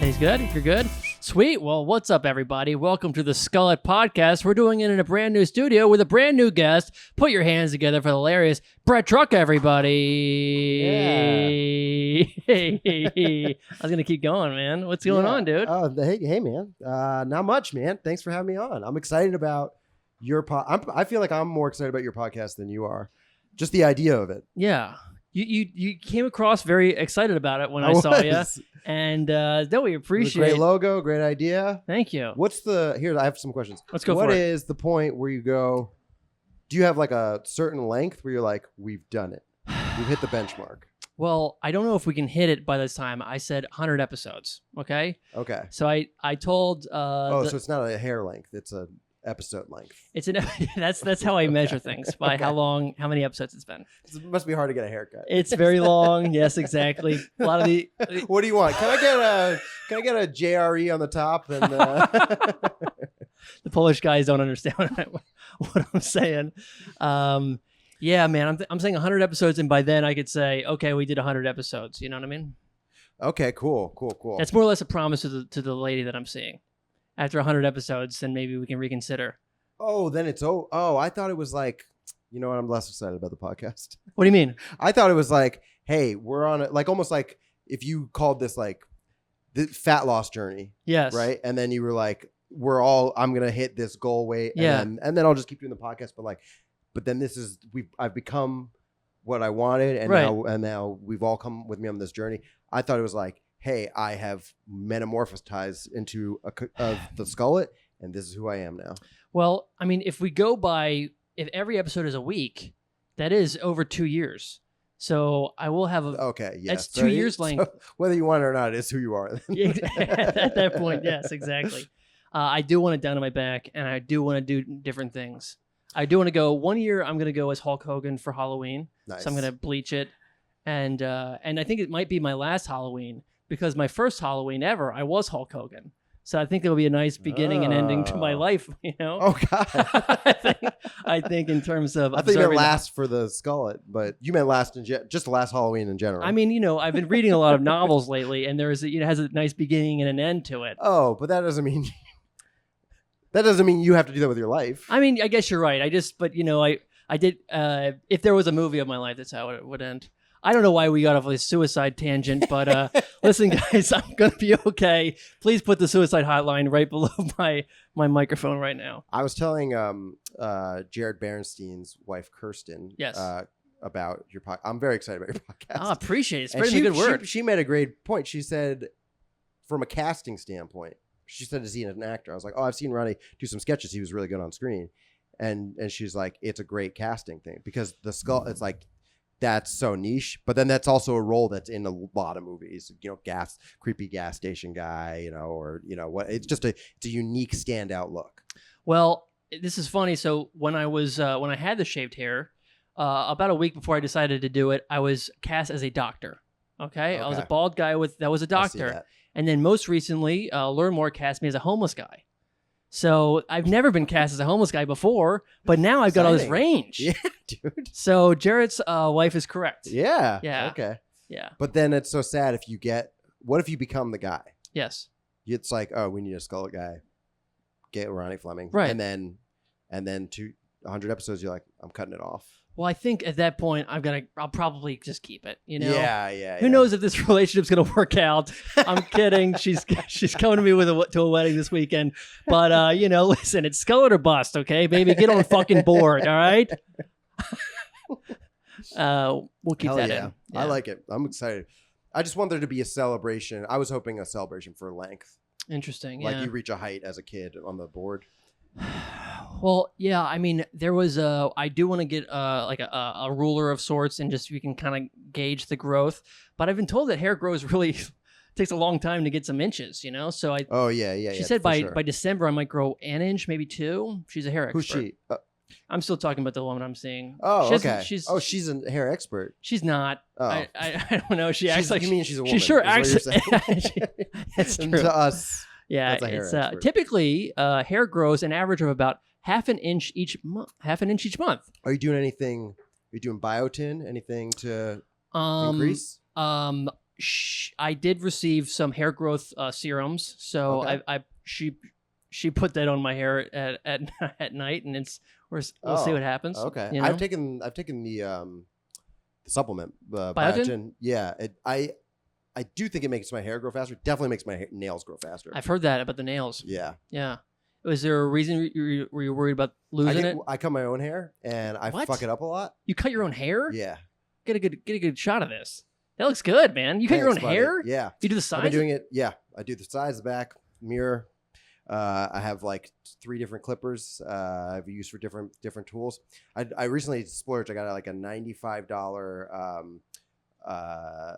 Tastes good? You're good? Sweet. Well, what's up, everybody? Welcome to the Skullet podcast. We're doing it in a brand new studio with a brand new guest. Put your hands together for the hilarious Brett Druck, everybody. Yeah. I was going to keep going, man. What's going on, dude? Hey, man. Not much, man. Thanks for having me on. I'm excited about your I feel like I'm more excited about your podcast than you are. Just the idea of it. Yeah. You came across very excited about it when I saw you. And no, we appreciate it. Great logo, great idea. Thank you. Here, I have some questions. Let's go for it. What is the point where you go, do you have like a certain length where you're like, we've done it? We've hit the benchmark. Well, I don't know if we can hit it by this time. I said 100 episodes. Okay. Okay. So I told. So it's not a hair length. It's a episode length. It's that's how I measure things by Okay. how many episodes it's been. It must be hard to get a haircut. It's very long. Yes, exactly. A lot of the. What do you want? Can I get a JRE on the top? And The Polish guys don't understand what I'm saying. Yeah, man, I'm saying 100 episodes, and by then I could say, okay, we did 100 episodes. You know what I mean? Okay, cool. That's more or less a promise to the lady that I'm seeing. After 100 episodes, then maybe we can reconsider. Oh, then it's I thought it was like, you know what? I'm less excited about the podcast. What do you mean? I thought it was like, hey, we're on it, like almost like if you called this like the fat loss journey. Yes. Right. And then you were like, I'm gonna hit this goal weight. And then I'll just keep doing the podcast. But then I've become what I wanted, and right. now we've all come with me on this journey. I thought it was like, hey, I have metamorphosized into the Skullet, and this is who I am now. Well, I mean, if every episode is a week, that is over 2 years. So I will have that's 2 years length. So whether you want it or not, it is who you are. At that point, yes, exactly. I do want it down to my back, and I do want to do different things. I do want to go 1 year. I'm going to go as Hulk Hogan for Halloween. Nice. So I'm going to bleach it, and I think it might be my last Halloween because my first Halloween ever, I was Hulk Hogan. So I think it'll be a nice beginning and ending to my life. You know? Oh God. I think in terms of I think it meant last for the Skullet, but you meant last just the last Halloween in general. I mean, I've been reading a lot of novels lately, and has a nice beginning and an end to it. Oh, but that doesn't mean you have to do that with your life. I mean, I guess you're right. I did. If there was a movie of my life, that's how it would end. I don't know why we got off this suicide tangent, but listen, guys, I'm going to be okay. Please put the suicide hotline right below my microphone right now. I was telling Jared Berenstein's wife, Kirsten, yes. About your podcast. I'm very excited about your podcast. I appreciate it. Spreading the good word. She made a great point. She said, from a casting standpoint, she said, is he an actor? I was like, I've seen Ronnie do some sketches. He was really good on screen. And she's like, it's a great casting thing because the skull, it's like, that's so niche, but then that's also a role that's in a lot of movies, creepy gas station guy, or what, it's a unique standout look. Well, this is funny. So when I had the shaved hair, about a week before I decided to do it, I was cast as a doctor. Okay. I was a bald guy that was a doctor. And then most recently, Learn More cast me as a homeless guy. So I've never been cast as a homeless guy before, but now I've got all this range. Yeah, dude. So Jarrett's wife is correct. Yeah. Yeah. Okay. Yeah. But then it's so sad what if you become the guy? Yes. It's like, we need a Skullet guy. Get Ronnie Fleming. Right. And then 100 episodes, you're like, I'm cutting it off. Well, I think at that point I'll probably just keep it. Yeah. Who knows if this relationship's gonna work out? I'm kidding. She's coming to me to a wedding this weekend. But listen, it's Skullet or bust, okay, baby. Get on the fucking board, all right? We'll keep that in. Yeah. I like it. I'm excited. I just want there to be a celebration. I was hoping a celebration for length. Interesting. Like you reach a height as a kid on the board. Well, yeah, I mean, there was I do want to get like a ruler of sorts, and just you can kind of gauge the growth. But I've been told that hair grows really takes a long time to get some inches, So She said by December I might grow an inch, maybe two. She's a hair expert. Who's she? I'm still talking about the woman I'm seeing. Oh, okay. She's a hair expert. She's not. Oh. I don't know. She acts like you mean she's a woman? She sure acts. That's true. To us. Yeah, it's typically hair grows an average of about half an inch each month. Are you doing anything? Are you doing biotin? Anything to increase? I did receive some hair growth serums, so Okay. she put that on my hair at night, and we'll see what happens. Okay. You know? I've taken the supplement Biotin? biotin. Yeah. I do think it makes my hair grow faster. Definitely makes my nails grow faster. I've heard that about the nails. Yeah. Yeah. Was there a reason were you worried about losing it? I cut my own hair and I fuck it up a lot. You cut your own hair? Yeah. Get a good shot of this. That looks good, man. You cut your own hair? Yeah. You do the sides? I've been doing it. Yeah. I do the sides, the back, mirror. I have like 3 different clippers I've used for different tools. I recently splurged. I got like a $95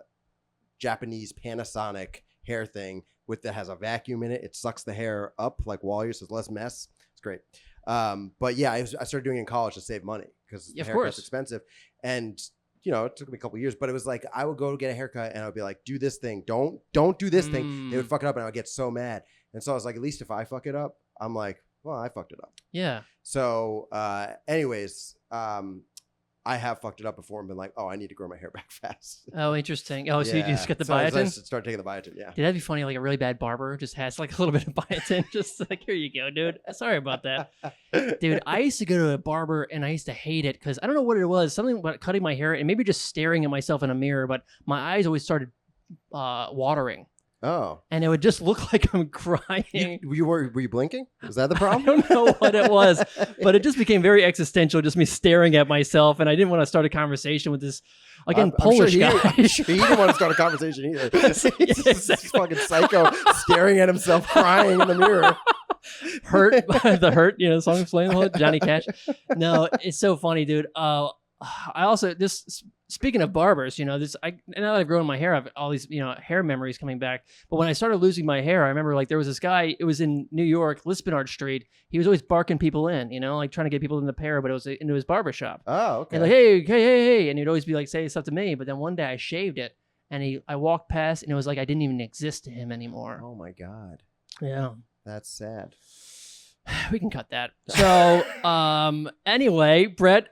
Japanese Panasonic hair thing that has a vacuum in it. It sucks the hair up like wire, so it's less mess. It's great. But yeah, I started doing it in college to save money because the haircut's expensive. And it took me a couple of years, but it was like I would go get a haircut and I would be like, do this thing. Don't do this thing. They would fuck it up and I would get so mad. And so I was like, at least if I fuck it up, I'm like, well, I fucked it up. Yeah. So anyways, I have fucked it up before and been like, oh, I need to grow my hair back fast. Oh, interesting. Oh, so you just get the biotin? I start taking the biotin, yeah. Dude, that'd be funny. Like a really bad barber just has like a little bit of biotin. Just like, here you go, dude. Sorry about that. Dude, I used to go to a barber and I used to hate it because I don't know what it was. Something about cutting my hair and maybe just staring at myself in a mirror, but my eyes always started watering. Oh. And it would just look like I'm crying. Were you blinking? Was that the problem? I don't know what it was, but it just became very existential, just me staring at myself. And I didn't want to start a conversation with this, again, Polish guy. I'm sure he didn't want to start a conversation either. This fucking psycho staring at himself crying in the mirror. Hurt, the Hurt, song playing, Johnny Cash. No, it's so funny, dude. I also speaking of barbers, now that I've grown my hair, I have all these hair memories coming back. But when I started losing my hair, I remember like there was this guy. It was in New York, Lispenard Street. He was always barking people in, like trying to get people in the pair, but it was into his barbershop. Oh, okay. And like, hey, and he'd always be like saying stuff to me. But then one day I shaved it, and I walked past, and it was like I didn't even exist to him anymore. Oh my God. Yeah, that's sad. We can cut that. So, anyway, Brett,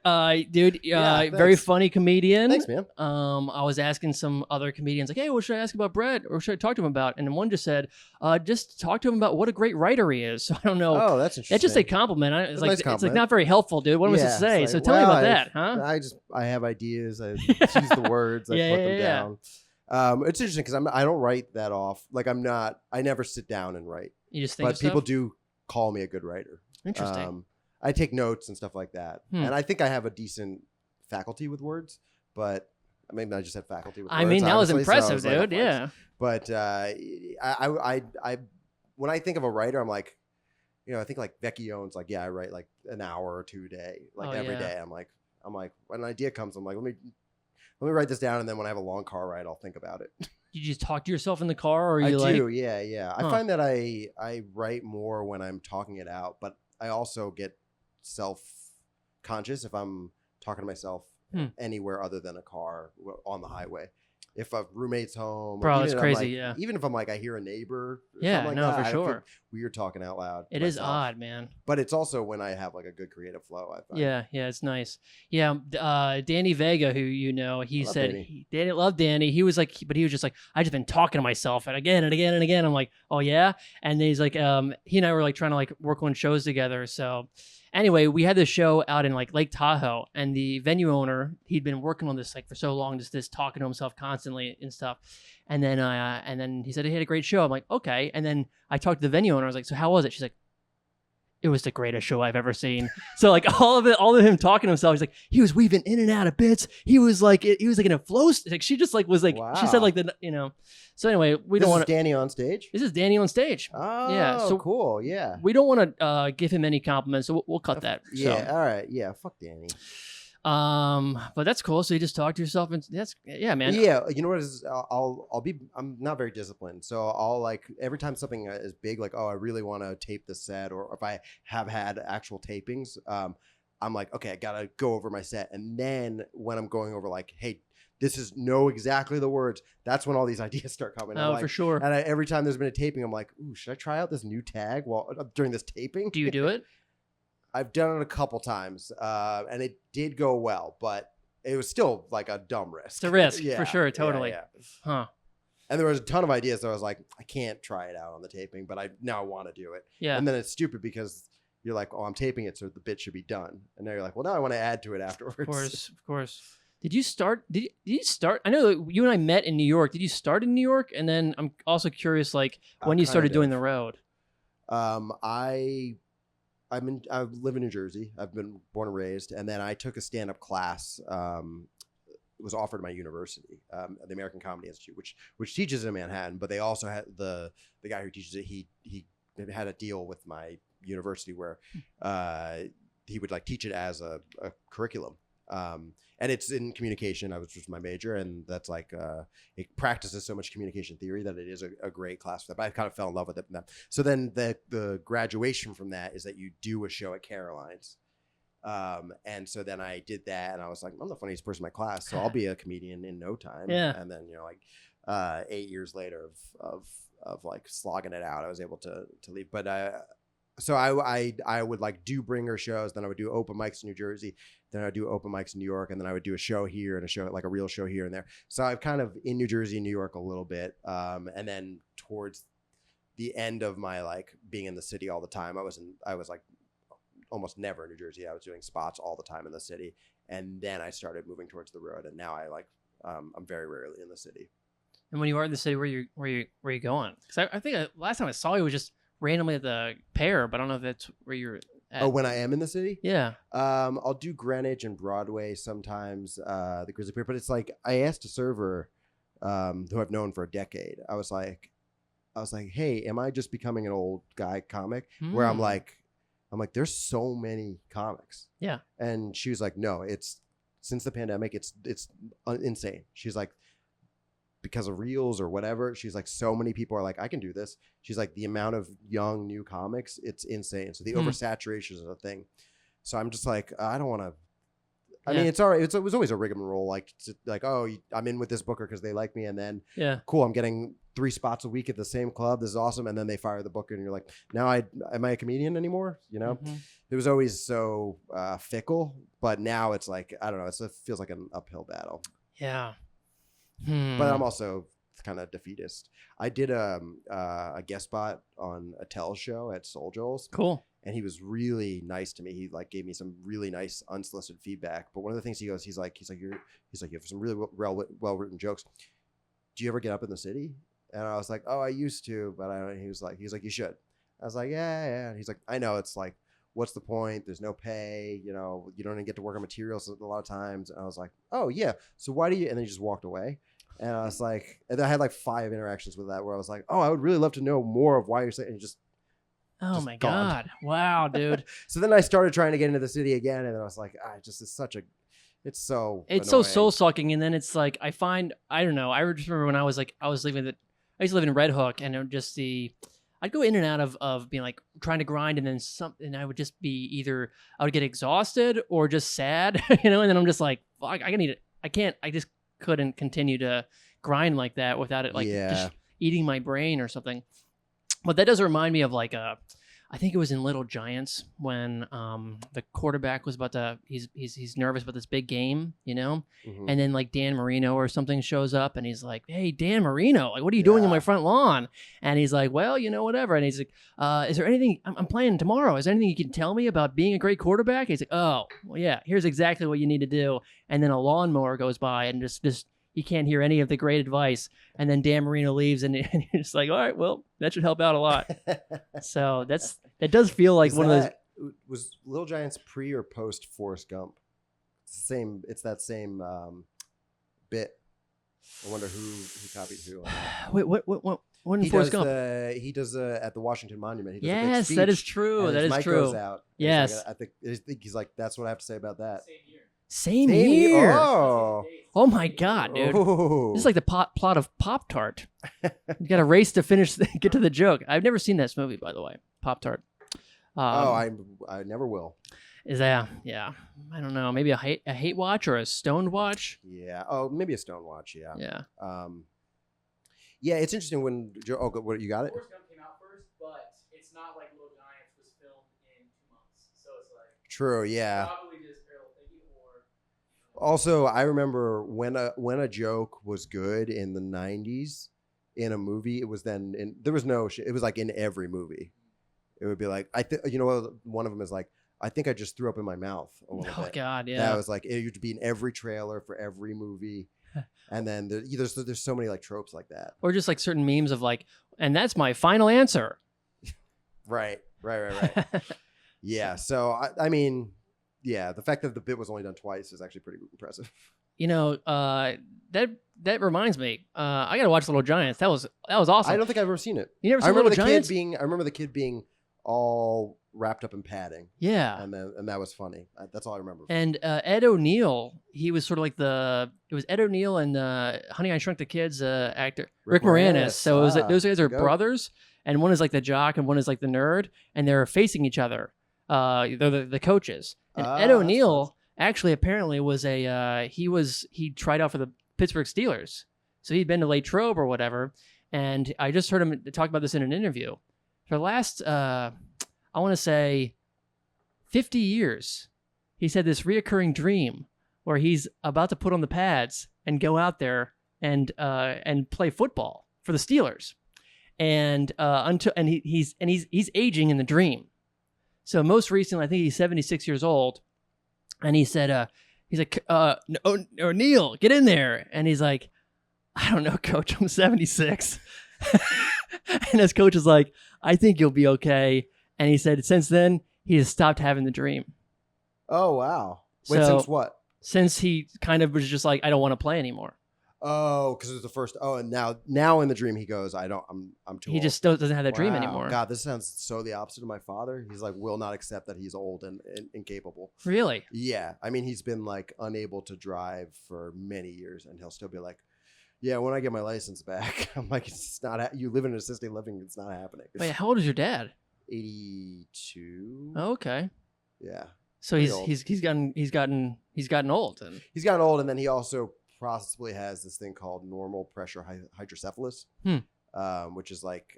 dude, very funny comedian. Thanks, man. I was asking some other comedians, like, hey, what should I ask about Brett? Or should I talk to him about? And then one just said, just talk to him about what a great writer he is. So I don't know. Oh, that's interesting. That's just a compliment. It's like, nice compliment. It's like not very helpful, dude. What am I supposed to say? Like, so tell me about that, huh? I have ideas. I choose the words. I put them down. It's interesting because I don't write that off. Like I never sit down and write. You just think But people do call me a good writer. Interesting. I take notes and stuff like that. And I think I have a decent faculty with words, but maybe I just had faculty with words. I mean, that was impressive, so dude. Yeah. But I when I think of a writer, I'm like, I think like Vecchione's like, yeah, I write like an hour or 2 a day, like every day. I'm like, when an idea comes, I'm like, let me write this down, and then when I have a long car ride, I'll think about it. You just talk to yourself in the car, or I you do, yeah. I find that I write more when I'm talking it out, but I also get self-conscious if I'm talking to myself anywhere other than a car on the highway. If a roommate's home, bro, it's crazy. Yeah. Even if I'm like I hear a neighbor, for sure. Weird talking out loud. It is odd, man. But it's also when I have like a good creative flow. I find. Yeah, it's nice. Yeah, Danny Vega, who he said Danny loved Danny. He was like, but he was just like, I just been talking to myself and again and again and again. I'm like, oh yeah, and then he's like, he and I were like trying to like work on shows together. So anyway, we had this show out in like Lake Tahoe, and the venue owner, he'd been working on this like for so long, just this talking to himself constantly and stuff. And then he said he had a great show. I'm like, okay. And then I talked to the venue owner. I was like, so how was it? She's like, it was the greatest show I've ever seen. So like all of him talking to himself, he's like, he was weaving in and out of bits. He was like in a flow. Like she just like was like, wow. She said like So anyway, we don't want Danny on stage. This is Danny on stage. Oh, yeah. So cool. Yeah. We don't want to give him any compliments, so we'll cut that. Yeah. All right. Yeah. Fuck Danny. But that's cool. So you just talk to yourself, and man. Yeah, you know what is? I'm not very disciplined, so I'll like every time something is big, like I really want to tape the set, or if I have had actual tapings, I'm like, okay, I gotta go over my set, and then when I'm going over, like, hey, this is exactly the words. That's when all these ideas start coming. Oh, for sure. And every time there's been a taping, I'm like, ooh, should I try out this new tag during this taping? Do you do it? I've done it a couple times, and it did go well, but it was still like a dumb risk. It's a risk, for sure, totally. Yeah. Huh. And there was a ton of ideas that I was like, I can't try it out on the taping, but I now want to do it. Yeah. And then it's stupid because you're like, oh, I'm taping it, so the bit should be done. And now you're like, well, now I want to add to it afterwards. Of course. Did you start? Did you start? I know that you and I met in New York. Did you start in New York? And then I'm also curious, like when you started doing the road. I live in New Jersey. I've been born and raised, and then I took a stand-up class. It was offered at my university, the American Comedy Institute, which teaches in Manhattan, but they also had the guy who teaches it. He had a deal with my university where he would like teach it as a curriculum. And it's in communication, which was my major, and that's like it practices so much communication theory that it is a great class for that. But I kind of fell in love with it. So then the graduation from that is that you do a show at Caroline's. And so then I did that, and I was like, I'm the funniest person in my class, so I'll be a comedian in no time. Yeah. And then, like 8 years later of like slogging it out, I was able to leave. But so I would like do bringer shows, then I would do open mics in New Jersey, then I would do open mics in New York, and then I would do a show here and a show, like a real show here and there. So I'm kind of in New Jersey and New York a little bit. And then towards the end of my like being in the city all the time, I was like almost never in New Jersey. I was doing spots all the time in the city. And then I started moving towards the road, and now I like I'm very rarely in the city. And when you are in the city, where you going? Because I think last time I saw you was just randomly at the Pear, but I don't know if that's where you're at. Oh, when I am in the city? Yeah. I'll do Greenwich and Broadway sometimes, the Grizzly Pear, but it's like I asked a server who I've known for a decade. I was like, hey, am I just becoming an old guy comic? Where I'm like, there's so many comics. Yeah. And she was like, no, it's since the pandemic, it's insane. She's like, because of reels or whatever, she's like, so many people are like, I can do this. She's like, the amount of young new comics, it's insane. So the oversaturation is a thing. So I'm just like, I don't want to. I mean, it's all right. It was always a rigmarole, like oh, I'm in with this booker because they like me, and then cool, I'm getting 3 spots a week at the same club. This is awesome, and then they fire the booker, and you're like, now am I a comedian anymore? It was always so fickle, but now it's like, I don't know. It feels like an uphill battle. Yeah. But I'm also kind of defeatist. I did a guest spot on a Tell show at Soul Joel's. Cool. And he was really nice to me. He like gave me some really nice unsolicited feedback. But one of the things he's like, you have some really well written jokes. Do you ever get up in the city? And I was like, oh, I used to, but I don't. He was like, you should. I was like, yeah. And he's like, I know. It's like, what's the point? There's no pay. You don't even get to work on materials a lot of times. And I was like, oh yeah. So why do you? And then he just walked away. And I was like, and I had like 5 interactions with that where I was like, oh, I would really love to know more of why you're saying. And just my God. Wow, dude. So then I started trying to get into the city again, and then I was like, it's so annoying. So soul sucking. And then it's like, I don't know. I just remember when I used to live in Red Hook, and it would just I'd go in and out of being like trying to grind, and then something, I would just be either I would get exhausted or just sad, and then I'm just like, fuck, I just couldn't continue to grind like that without it just eating my brain or something. But that does remind me of like I think it was in Little Giants when the quarterback was about to he's nervous about this big game, and then like Dan Marino or something shows up, and he's like, hey, Dan Marino, like, what are you doing in my front lawn? And he's like, well, whatever. And he's like, is there anything I'm playing tomorrow? Is there anything you can tell me about being a great quarterback? He's like, oh, well, yeah, here's exactly what you need to do. And then a lawnmower goes by, and just you can't hear any of the great advice. And then Dan Marino leaves, and you're just like, all right, well, that should help out a lot. So that does feel like one of those. Was Little Giants pre or post Forrest Gump? It's that same bit. I wonder who copied who. Wait, what? When Forrest Gump? He does at the Washington Monument. He does yes, a big speech, that is true. That is mic true. Goes out, yes, I think he's like, that's what I have to say about that. Same year. Oh my God, dude! This is like the plot of Pop-Tart. You got to race to get to the joke. I've never seen this movie, by the way. Pop-Tart. I never will. Is that? Yeah. I don't know. Maybe a hate watch or a stoned watch. Yeah. Oh, maybe a stoned watch. Yeah. Yeah. Yeah. It's interesting when what you got it. Forrest Gump came out first, but it's not like Little Giants was filmed in 2 months, so it's like true. Yeah. Probably just Also, I remember when a joke was good in the 90s, in a movie, it was then there was no it was like in every movie. It would be like one of them is like, I think I just threw up in my mouth a little bit. Oh God, yeah. That was like it would be in every trailer for every movie. And then there's so many like tropes like that. Or just like certain memes of like, and that's my final answer. Right. Yeah. So I mean, yeah, the fact that the bit was only done twice is actually pretty impressive. That reminds me. I gotta watch Little Giants. That was awesome. I don't think I've ever seen it. You never seen Little Giants? I remember the kid being all wrapped up in padding. Yeah. And that was funny. That's all I remember. And Ed O'Neill, he was sort of like it was Ed O'Neill and Honey, I Shrunk the Kids actor Rick Moranis. So it was those guys are brothers, and one is like the jock and one is like the nerd, and they're facing each other. They're the coaches. And Ed O'Neill actually apparently was he tried out for the Pittsburgh Steelers. So he'd been to Latrobe or whatever. And I just heard him talk about this in an interview. For the last, I want to say 50 years, he's had this reoccurring dream where he's about to put on the pads and go out there and play football for the Steelers. And he's aging in the dream. So most recently, I think he's 76 years old. And he said, he's like, O'Neill, get in there. And he's like, I don't know, coach, I'm 76. And his coach is like, I think you'll be okay. And he said, since then, he has stopped having the dream. Oh, wow. Wait, so, since what? Since he kind of was just like, I don't want to play anymore. Oh, because it was the first. Oh, and now in the dream he goes, I'm too old. He just doesn't have that dream anymore. God, this sounds so the opposite of my father. He's like, will not accept that he's old and incapable. Really? Yeah. I mean, he's been like unable to drive for many years, and he'll still be like, yeah, when I get my license back. I'm like, it's not, you live in an assisted living. It's not happening. Wait, how old is your dad? 82. Oh, okay. Yeah. So he's gotten old. And he's gotten old, and then he also possibly has this thing called normal pressure hydrocephalus, which is like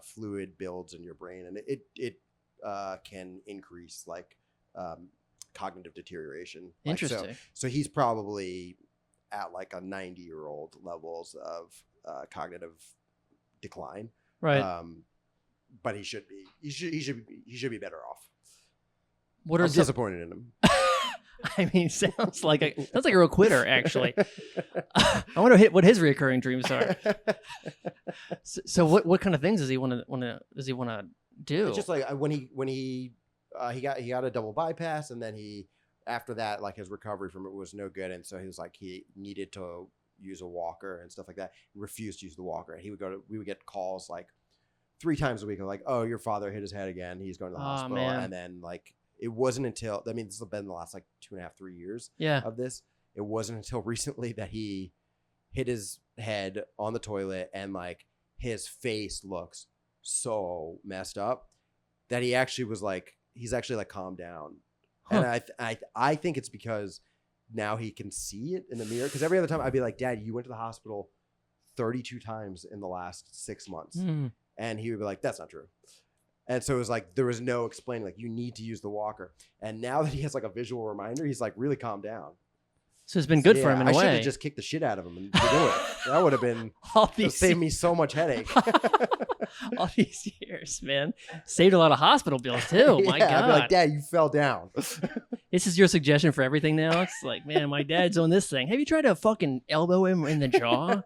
fluid builds in your brain, and it can increase like cognitive deterioration. Interesting. So he's probably at like a 90-year-old levels of cognitive decline. Right. But he should be better off. I'm disappointed in him. I mean, sounds like a real quitter, actually. I wonder what his recurring dreams are. So what kind of things does he want to do? It's just like when he got a double bypass, and then after that, like his recovery from it was no good, and so he was like he needed to use a walker and stuff like that. He refused to use the walker, and we would get calls like 3 times a week of like, oh, your father hit his head again. He's going to the hospital, man. And then like. It wasn't until, I mean, this has been the last like 2.5, 3 years of this. It wasn't until recently that he hit his head on the toilet and like his face looks so messed up that he actually was like, he's actually like calmed down. Huh. And I think it's because now he can see it in the mirror. Because every other time I'd be like, Dad, you went to the hospital 32 times in the last 6 months. Mm. And he would be like, that's not true. And so it was like, there was no explaining, like, you need to use the walker. And now that he has like a visual reminder, he's like really calmed down. So it's been good for him in a way. I should have just kicked the shit out of him and do it. That would have been, saved me so much headache. All these years, man. Saved a lot of hospital bills too. My God. I'd be like, Dad, you fell down. This is your suggestion for everything now? It's like, man, my dad's on this thing. Have you tried to fucking elbow him in the jaw?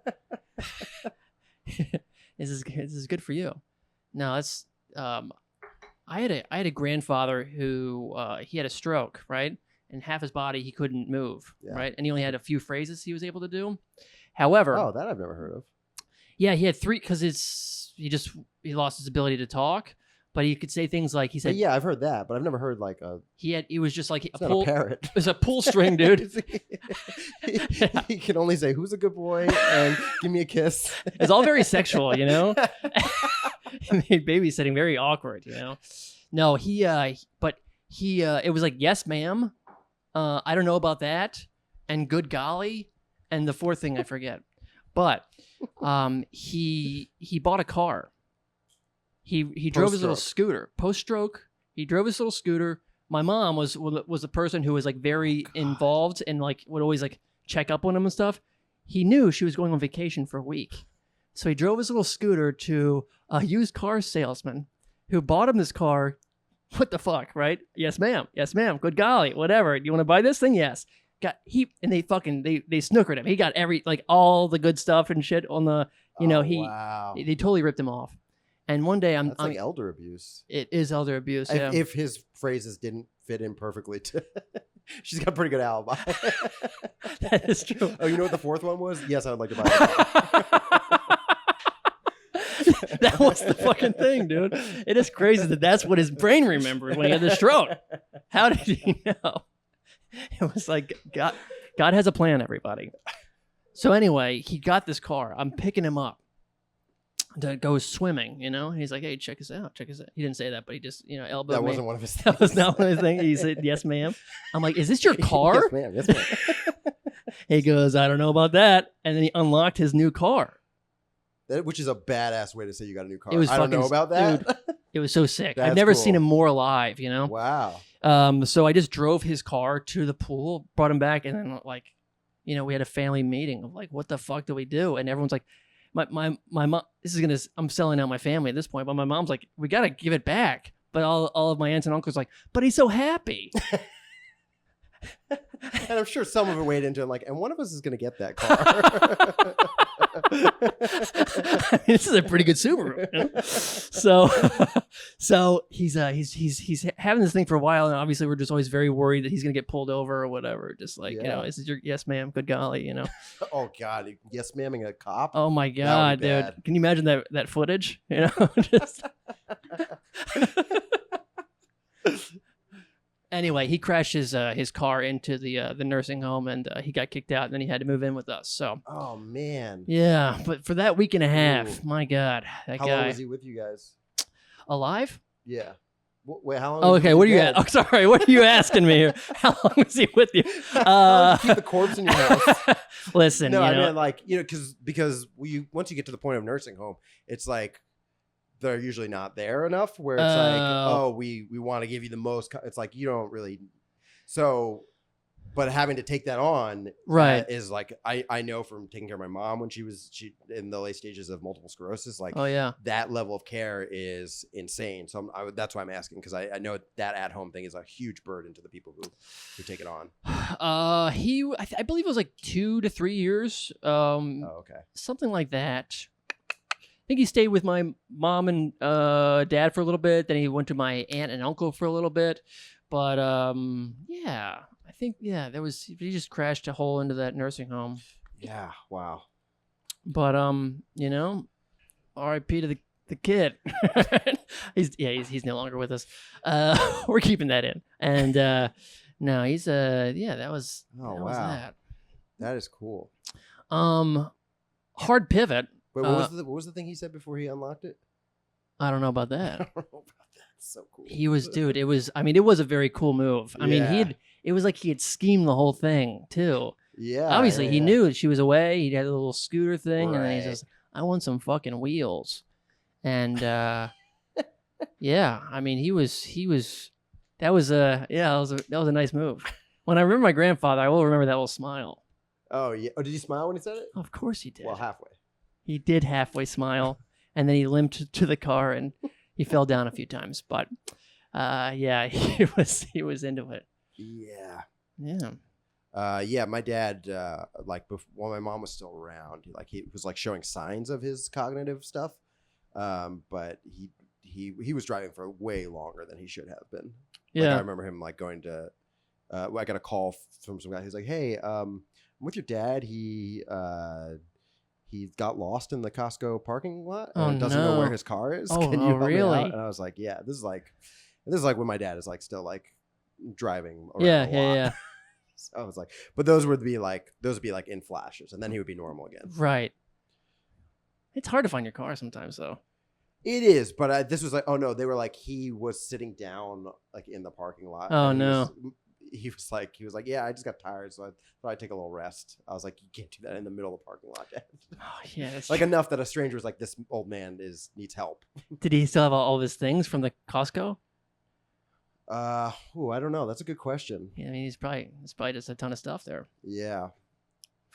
This is good for you. No, it's... I had a grandfather who he had a stroke, right? And half his body he couldn't move, right? And he only had a few phrases he was able to do. However, oh, that I've never heard of. Yeah, he had 3 because he lost his ability to talk, but he could say things like he said. But yeah, I've heard that, but I've never heard like a. He was just like a parrot. It was a pull string, dude. He can only say, "Who's a good boy?" and "Give me a kiss." It's all very sexual, you know. It made babysitting very awkward, you know. No, it was like, yes, ma'am. I don't know about that, and good golly, and the 4th thing I forget. But he bought a car. He drove his little scooter. Post-stroke, he drove his little scooter. My mom was a person who was like very involved and like would always like check up on him and stuff. He knew she was going on vacation for a week. So he drove his little scooter to a used car salesman who bought him this car. What the fuck, right? Yes, ma'am. Yes, ma'am. Good golly, whatever. You want to buy this thing? Yes. And they snookered him. He got all the good stuff and shit on the, wow. They totally ripped him off. And one day That's like elder abuse. It is elder abuse. Yeah. If his phrases didn't fit in perfectly to, she's got a pretty good alibi. That is true. Oh, you know what the fourth one was? Yes, I would like to buy it. That was the fucking thing, dude. It is crazy that's what his brain remembered when he had the stroke. How did he know? It was like God has a plan, everybody. So anyway, he got this car. I'm picking him up to go swimming, And he's like, "Hey, check us out. Check us out." He didn't say that, but he just, elbowed me. That wasn't one of his things. That was not one of his things. He said, "Yes, ma'am." I'm like, "Is this your car?" Yes, ma'am. Yes, ma'am. He goes, "I don't know about that." And then he unlocked his new car. Which is a badass way to say you got a new car. It was I don't know about that. Dude, it was so sick. That's I've never cool. seen him more alive, Wow. So I just drove his car to the pool, brought him back, and then we had a family meeting of what the fuck do we do? And everyone's like, my mom. I'm selling out my family at this point, but my mom's like, we gotta give it back. But all of my aunts and uncles like, but he's so happy. And I'm sure some of it weighed into it, and one of us is gonna get that car. I mean, this is a pretty good Subaru. So he's having this thing for a while, and obviously we're just always very worried that he's gonna get pulled over or whatever. Just is this your yes, ma'am? Good golly, Oh God, yes, ma'aming a cop. Oh my God, dude! Bad. Can you imagine that footage? Just. Anyway, he crashed his car into the nursing home, and he got kicked out, and then he had to move in with us. So. Oh man. Yeah, but for that week and a half, my God, that How guy. long was he with you guys? Alive? Yeah. Wait, how long? Oh, okay. What are you at? Oh, sorry. What are you asking me here? How long was he with you? How long did you keep the corpse in your house? Listen, no, I mean because once you get to the point of nursing home, it's like they're usually not there enough where it's we want to give you the most. It's like you don't really. So, but having to take that on, right, is I know from taking care of my mom when she in the late stages of multiple sclerosis, that level of care is insane. So that's why I'm asking, because I know that at home thing is a huge burden to the people who take it on. I believe it was 2 to 3 years. Okay, something like that. I think he stayed with my mom and dad for a little bit. Then he went to my aunt and uncle for a little bit. But yeah, I think he just crashed a hole into that nursing home. Yeah, wow. But R.I.P. to the kid. he's no longer with us. We're keeping that in. And no, he's that was that. That is cool. Hard pivot. Wait, what was the thing he said before he unlocked it? I don't know about that. I don't know about that. It's so cool. He was, dude. It was a very cool move. I mean, it was like he had schemed the whole thing too. Yeah. Obviously, he knew she was away. He had a little scooter thing, and then he says, "I want some fucking wheels." And yeah, I mean, he was. That was a nice move. When I remember my grandfather, I will remember that little smile. Oh yeah. Oh, did he smile when he said it? Of course he did. Well, halfway. He did halfway smile, and then he limped to the car and he fell down a few times. But yeah, he was into it. Yeah. Yeah. Yeah, my dad, while my mom was still around, he was showing signs of his cognitive stuff, but he was driving for way longer than he should have been. Yeah, I remember him going to. I got a call from some guy. He's like, "Hey, I'm with your dad. He got lost in the Costco parking lot and doesn't know where his car is. Can you help me out?" And I was like, "Yeah, this is like when my dad is still driving around a lot." Yeah. So I was like, but those would be in flashes, and then he would be normal again. Right. It's hard to find your car sometimes, though. It is, but this was oh no, they were he was sitting down in the parking lot. Oh no. He was like, yeah, I just got tired, so I thought I'd take a little rest. I was like, you can't do that in the middle of the parking lot, Dad. Oh yeah, enough that a stranger was like, this old man needs help. Did he still have all of his things from the Costco? I don't know. That's a good question. Yeah, I mean, it's probably just a ton of stuff there. Yeah.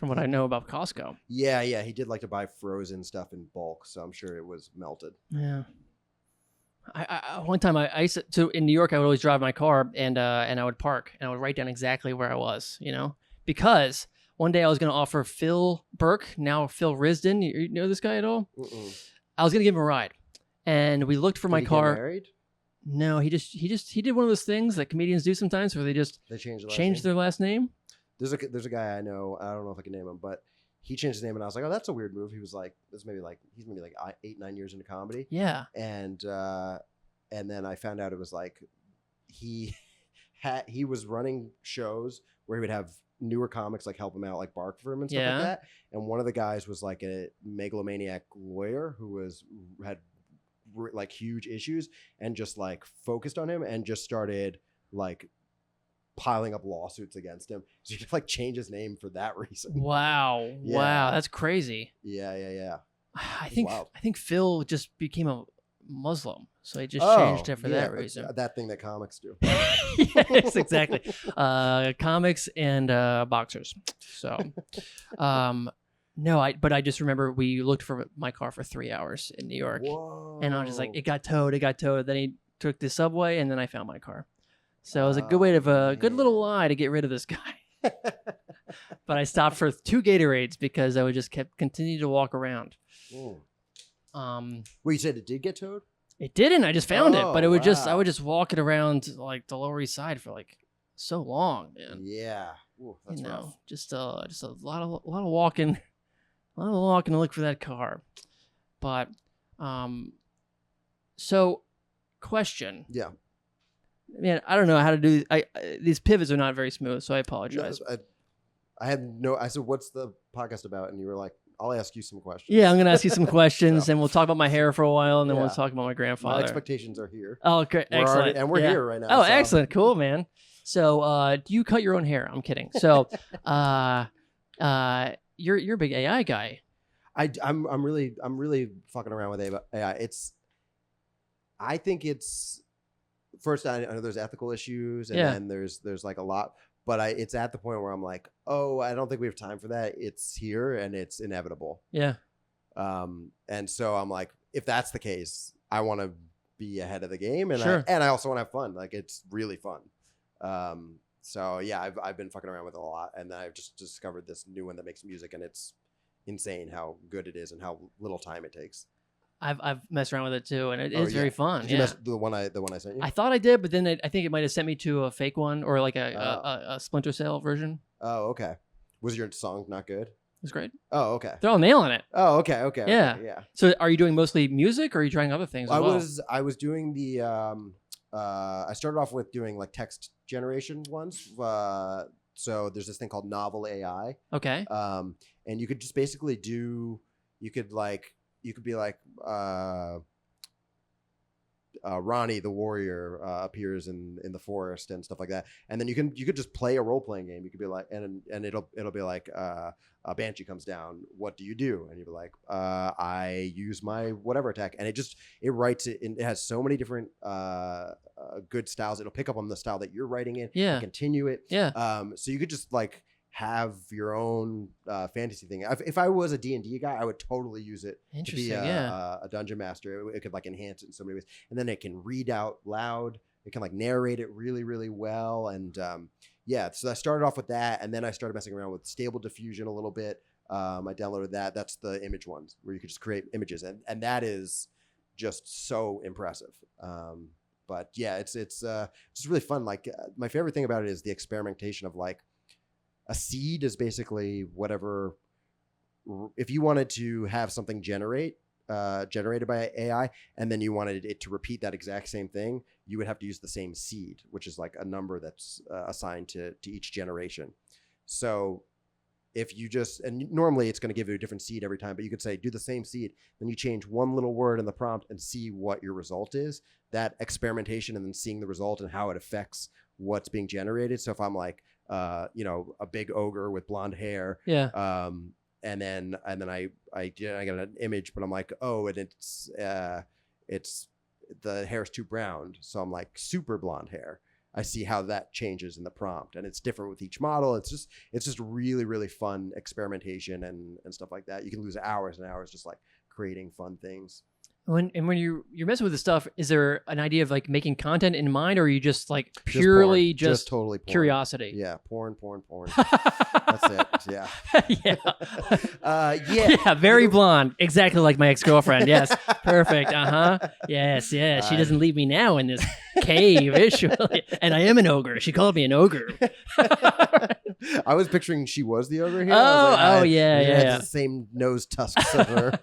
from what I know about Costco. Yeah, he did like to buy frozen stuff in bulk, so I'm sure it was melted. Yeah. I one time I used to in New York I would always drive my car and I would park and I would write down exactly where I was, because one day I was going to offer Phil Burke, now Phil Risden. You know this guy at all? I was going to give him a ride, and we looked for my car. Get married? No, he did one of those things that comedians do sometimes, where they change their last name. There's a guy I know. I don't know if I can name him, but he changed his name, and I was like, oh, that's a weird move. He was like, he's maybe like 8-9 years into comedy. Yeah. And then I found out it was like he was running shows where he would have newer comics like help him out, like bark for him and stuff like that. And one of the guys was like a megalomaniac lawyer who had like huge issues and just like focused on him and just started like piling up lawsuits against him. So he like change his name for that reason. Wow. Yeah. Wow. That's crazy. Yeah. I think Phil just became a Muslim, so he just changed it for that reason. That thing that comics do. Yes, exactly. Comics and boxers. So, no, but I just remember we looked for my car for 3 hours in New York. Whoa. And I was just like, it got towed. Then he took the subway, and then I found my car. So it was a good way good little lie to get rid of this guy. But I stopped for 2 Gatorades because I would just continue to walk around. Ooh. Well, you said it did get towed? It didn't. I just found it, but it would I would just walk it around like the Lower East Side for like so long, man. Yeah. Ooh, that's rough. Just a lot of walking, to look for that car. But so question. Yeah. Man, I don't know how to do these pivots are not very smooth, so I apologize. I said, what's the podcast about? And you were like, I'll ask you some questions. Yeah, I'm going to ask you some questions, and we'll talk about my hair for a while, and then we'll talk about my grandfather. My expectations are here. Oh, okay. Excellent. We're here right now. Oh, so. Excellent. Cool, man. So do you cut your own hair? I'm kidding. So you're a big AI guy. I'm really fucking around with AI. I think it's, first, I know there's ethical issues, and then there's like a lot. But it's at the point where I'm like, oh, I don't think we have time for that. It's here and it's inevitable. Yeah. And so I'm like, if that's the case, I want to be ahead of the game, and I also want to have fun. Like, it's really fun. So yeah, I've been fucking around with it a lot, and then I've just discovered this new one that makes music, and it's insane how good it is and how little time it takes. I've messed around with it too, and it is very fun. Did you mess the one I sent you? I thought I did, but then I think it might have sent me to a fake one or like a Splinter Cell version. Oh, okay. Was your song not good? It was great. Oh, okay. They're all nailing it. Oh, okay. Yeah. So, are you doing mostly music, or are you trying other things? I was doing the. I started off with doing like text generation ones. So there's this thing called Novel AI. Okay. And you could just basically you could be like, Ronnie the warrior appears in the forest and stuff like that, and then you could just play a role playing game. You could be like, and it'll be like, a banshee comes down. What do you do? And you'd be like, I use my whatever attack, and it writes it. And it has so many different good styles. It'll pick up on the style that you're writing in. Yeah. And continue it. Yeah. So you could just like have your own fantasy thing. If I was a D&D guy, I would totally use it to be a dungeon master. It could like enhance it in so many ways. And then it can read out loud. It can like narrate it really, really well. And so I started off with that, and then I started messing around with Stable Diffusion a little bit. I downloaded that. That's the image ones where you could just create images, and that is just so impressive. But yeah, it's just really fun. Like my favorite thing about it is the experimentation of like, a seed is basically whatever. If you wanted to have something generated by AI, and then you wanted it to repeat that exact same thing, you would have to use the same seed, which is like a number that's assigned to each generation. So if you and normally it's going to give you a different seed every time, but you could say, do the same seed, then you change one little word in the prompt and see what your result is. That experimentation and then seeing the result and how it affects what's being generated. So if I'm like, a big ogre with blonde hair. Yeah. And then I get an image, but I'm like, oh, and it's the hair's too brown. So I'm like super blonde hair. I see how that changes in the prompt, and it's different with each model. It's just really, really fun experimentation and stuff like that. You can lose hours and hours just like creating fun things. When you're messing with this stuff, is there an idea of like making content in mind, or are you just like purely just totally porn. Curiosity? Yeah, porn. That's it. Yeah. Yeah, very blonde, exactly like my ex-girlfriend. Yes, perfect. Yes. She doesn't leave me now in this cave, and I am an ogre. She called me an ogre. I was picturing she was the ogre here. Yeah. The same nose tusks of her.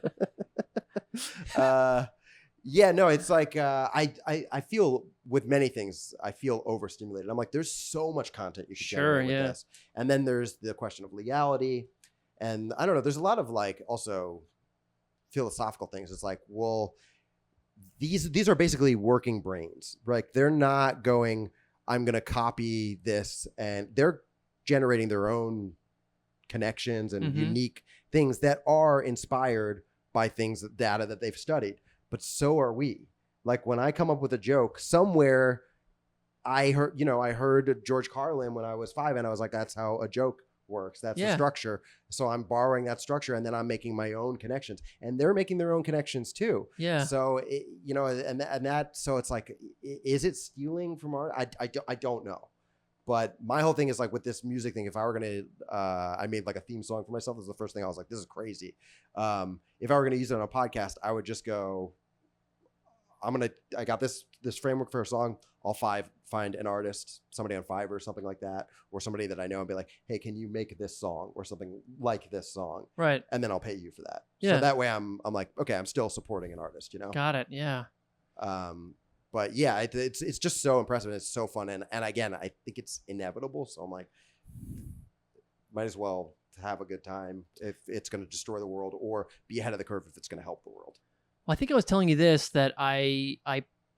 It's like I feel with many things I feel overstimulated. I'm like, there's so much content you could generate with this, and then there's the question of legality, and I don't know. There's a lot of like also philosophical things. It's like, well, these are basically working brains, right? They're not going, I'm going to copy this, and they're generating their own connections and unique things that are inspired by data that they've studied. But so are we. Like when I come up with a joke somewhere, I heard George Carlin when I was 5, and I was like, that's how a joke works. That's the structure. So I'm borrowing that structure, and then I'm making my own connections, and they're making their own connections too. Yeah. So so it's like, is it stealing from art? I don't know. But my whole thing is like with this music thing, if I were going to, I made like a theme song for myself. This is the first thing I was like, this is crazy. If I were going to use it on a podcast, I would just go, I got this framework for a song. I'll find an artist, somebody on Fiverr or something like that, or somebody that I know, and be like, hey, can you make this song or something like this song? Right. And then I'll pay you for that. Yeah. So that way I'm like, okay, I'm still supporting an artist, Got it. Yeah. But yeah, it's just so impressive, and it's so fun, and again, I think it's inevitable. So I'm like, might as well have a good time if it's going to destroy the world, or be ahead of the curve if it's going to help the world. Well, I think I was telling you this, that I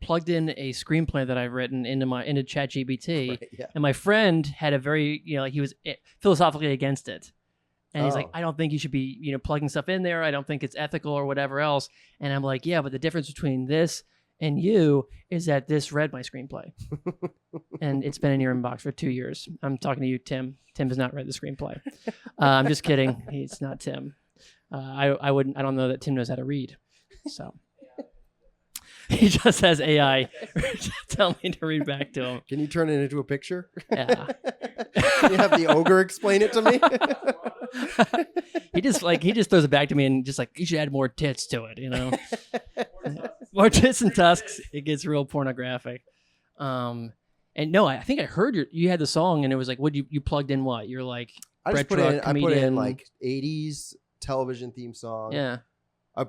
plugged in a screenplay that I've written into ChatGPT, Right, yeah. and my friend had a very he was philosophically against it. And he's like, I don't think you should be plugging stuff in there. I don't think it's ethical or whatever else. And I'm like, yeah, but the difference between this and you is that this read my screenplay. And it's been in your inbox for 2 years. I'm talking to you, Tim. Tim has not read the screenplay. I'm just kidding. It's not Tim. I don't know that Tim knows how to read. So he just has AI tell me to read back to him. Can you turn it into a picture? Yeah. Can you have the ogre explain it to me? He just throws it back to me and just like, you should add more tits to it, More tits and tusks. It gets real pornographic. And no, I think I heard you had the song, and it was like, what you plugged in? What you're like? I Brett Druck, I put in like 80s television theme song. Yeah.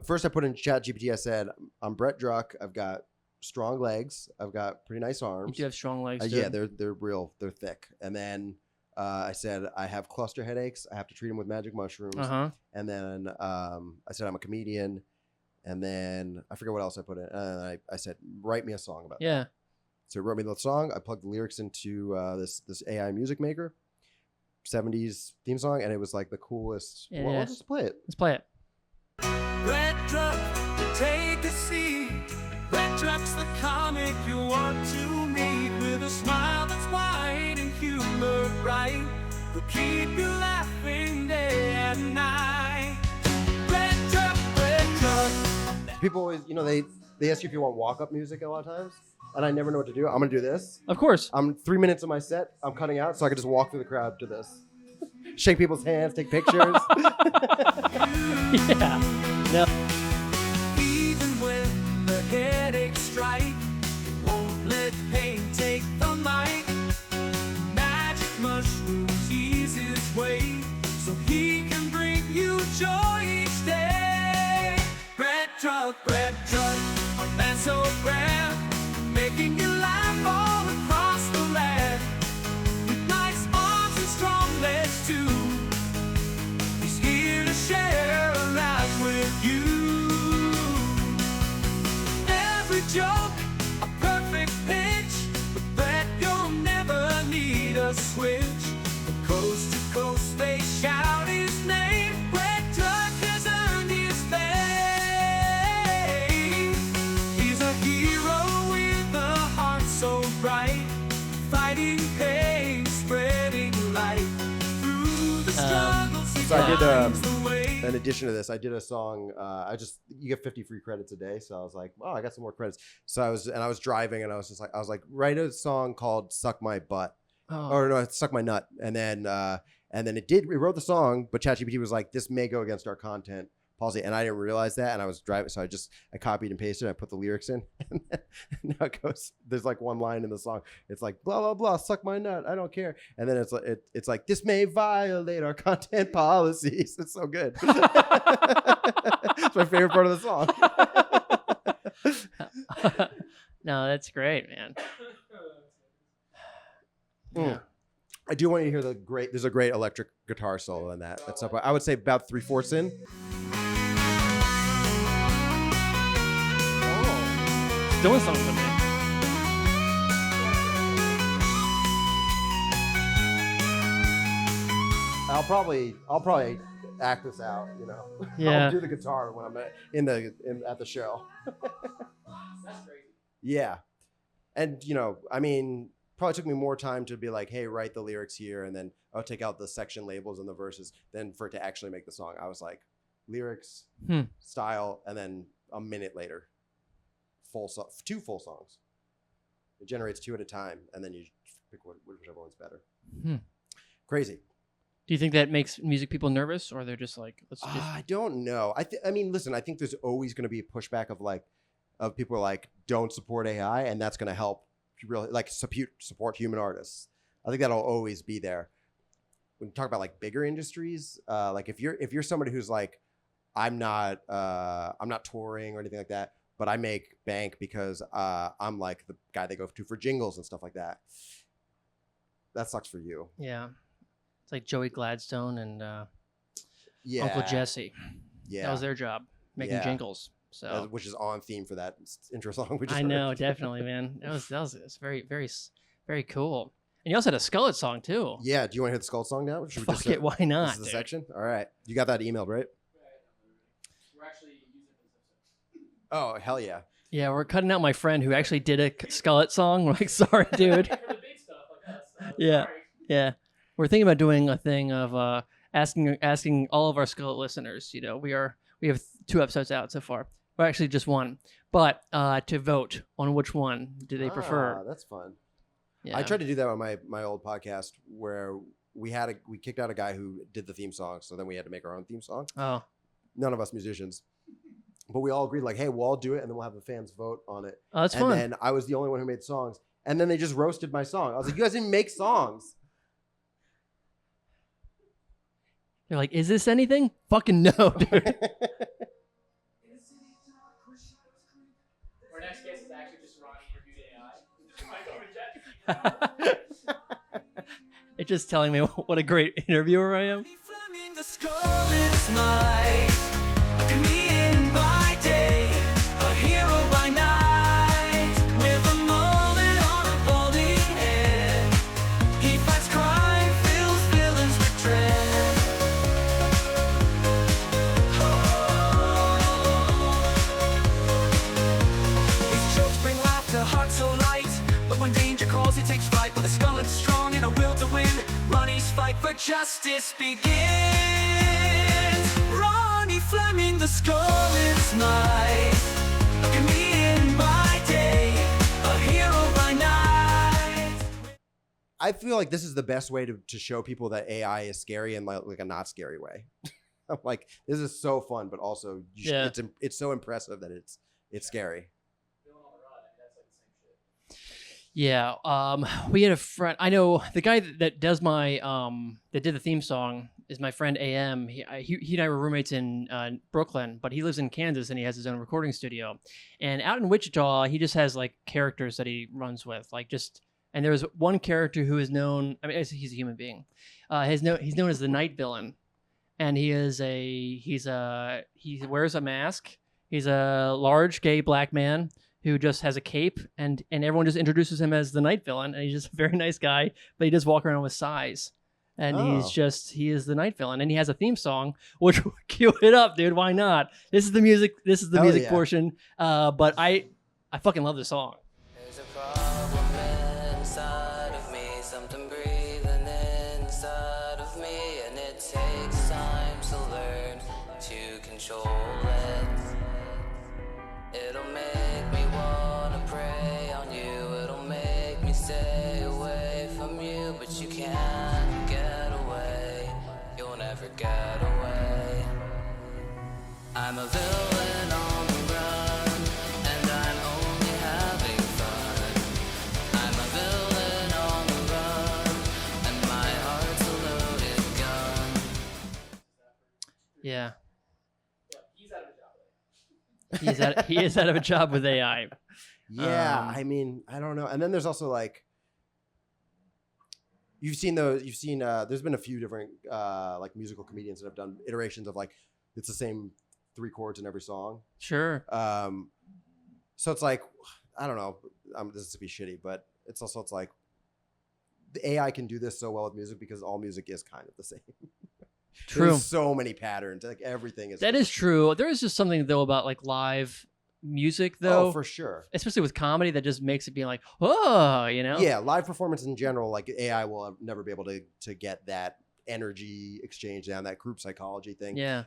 First, I put in ChatGPT. I said, I'm Brett Druck. I've got strong legs. I've got pretty nice arms. You do have strong legs. Yeah, they're real. They're thick. And then I said, I have cluster headaches. I have to treat them with magic mushrooms. And then I said, I'm a comedian. And then I forget what else I put in. I said, write me a song about that. So wrote me the song. I plugged the lyrics into this AI music maker, 70s theme song, and it was like the coolest. Yeah. Well, let's just play it. Let's play it. Brett Druck, take a seat. Brett Druck's the comic you want to meet, with a smile that's wide and humor bright. He'll keep you laughing day and night. Brett Druck. People always, they ask you if you want walk-up music a lot of times, and I never know what to do. I'm gonna do this. Of course. I'm 3 minutes of my set. I'm cutting out, so I can just walk through the crowd to this. Shake people's hands, take pictures. Yeah. No. Even when the headaches strike, it won't let pain take the mic. Magic mushrooms ease his way, so he can bring you joy each day. Brett Druck, a man so grand, making you laugh all across the land. With nice arms and strong legs too, he's here to share a laugh with you. Every joke, a perfect pitch, but Brett, you'll never need a switch. From coast to coast, they shout his name. Brett Druck has earned his fame. He's a hero So I did, in addition to this, I did a song. You get 50 free credits a day. So I was like, oh, I got some more credits. So I was driving and I was like, write a song called Suck My Butt. Oh. Or no, Suck My Nut. And then it wrote the song, but ChatGPT was like, this may go against our content policy. And I didn't realize that. And I was driving. So I copied and pasted. I put the lyrics in. And now it goes, there's like one line in the song. It's like, blah, blah, blah, suck my nut. I don't care. And then it's like, this may violate our content policies. It's so good. It's my favorite part of the song. No, that's great, man. Yeah. I do want you to hear there's a great electric guitar solo in that. That's up, I would say about 3/4 in. Doing something to me. I'll probably act this out, you know. Yeah. I'll do the guitar when I'm at the show. That's crazy. Yeah. And I mean, probably took me more time to be like, hey, write the lyrics here, and then I'll take out the section labels and the verses, than for it to actually make the song. I was like, lyrics, style, and then a minute later, two full songs. It generates 2 at a time, and then you pick whichever one's better. Crazy. Do you think that makes music people nervous, or they're just like, let's just... I don't know. I mean, listen, I think there's always going to be a pushback of people like, don't support AI, and that's going to help really support human artists. I think that'll always be there. When you talk about like bigger industries, like if you're somebody who's like, I'm not touring or anything like that, but I make bank because I'm like the guy they go to for jingles and stuff like that. That sucks for you. Yeah. It's like Joey Gladstone and Yeah. Uncle Jesse. Yeah. That was their job, making jingles. So which is on theme for that intro song we just I heard. know, definitely, man. That was very, very, very cool. And you also had a Skullet song too. Yeah. Do you want to hear the Skull song now? Should we Fuck it, why not? This is the dude? section. All right. You got that emailed, right? We're actually using this episode. Oh, hell yeah. Yeah, we're cutting out my friend who actually did a Skullet song. We're like, sorry, dude. For the big stuff like us. Yeah. Sorry. Yeah. We're thinking about doing a thing of asking all of our Skullet listeners. We have 2 episodes out so far. Well, actually just 1. But to vote on which one do they prefer. That's fun. Yeah. I tried to do that on my old podcast where we kicked out a guy who did the theme song, so then we had to make our own theme song. Oh. None of us musicians. But we all agreed like, hey, we'll all do it, and then we'll have the fans vote on it. Oh, that's and fun. then I was the only one who made songs. And then they just roasted my song. I was like, you guys didn't make songs. They're like, is this anything? Fucking no, dude. Our next guest is actually just Ronnie interviewed AI. It's just telling me what a great interviewer I am. The Skullet's night, a comedian by day, a hero by night, with a moment on a balding head. He fights crime, fills villains with dread. His jokes bring laughter, heart so light, but when danger calls, he takes flight. But the Skullet's strong and a will to win. Ronnie's fight for justice begins. Ronnie Fleming, the Skullet's night, a comedian by day, a hero by night. I feel like this is the best way to show people that AI is scary in like a not scary way. I'm like, this is so fun, but also it's so impressive that it's scary. Yeah, we had a friend. I know the guy that does my that did the theme song is my friend AM. He and I were roommates in Brooklyn, but he lives in Kansas and he has his own recording studio. And out in Wichita, he just has like characters that he runs with, And there was one character who is known. I mean, he's a human being. He's known as the Night Villain, and he wears a mask. He's a large gay black man who just has a cape, and everyone just introduces him as the Night Villain, and he's just a very nice guy, but he does walk around with size. And he is the Night Villain, and he has a theme song, which cue it up, dude. Why not? This is the music portion. But I fucking love this song. There's a problem inside of me, something breathing inside of me, and it takes time control it. It'll make me wanna prey on you. It'll make me stay away from you, but you can't get away. You'll never get away. I'm a villain on the run, and I'm only having fun. I'm a villain on the run, and my heart's a loaded gun. Yeah. But he's out of a job. He is out of a job with AI. Yeah, I mean, I don't know. And then there's also like, there's been a few different like musical comedians that have done iterations of like, it's the same 3 chords in every song. Sure. So it's like, I don't know, this is to be shitty, but it's like the AI can do this so well with music because all music is kind of the same. True. There's so many patterns. Like everything is. That is true. There is just something though about like live music though. Oh, for sure. Especially with comedy that just makes it be like, oh, you know? Yeah, live performance in general, like AI will never be able to get that energy exchange down, that group psychology thing. Yeah.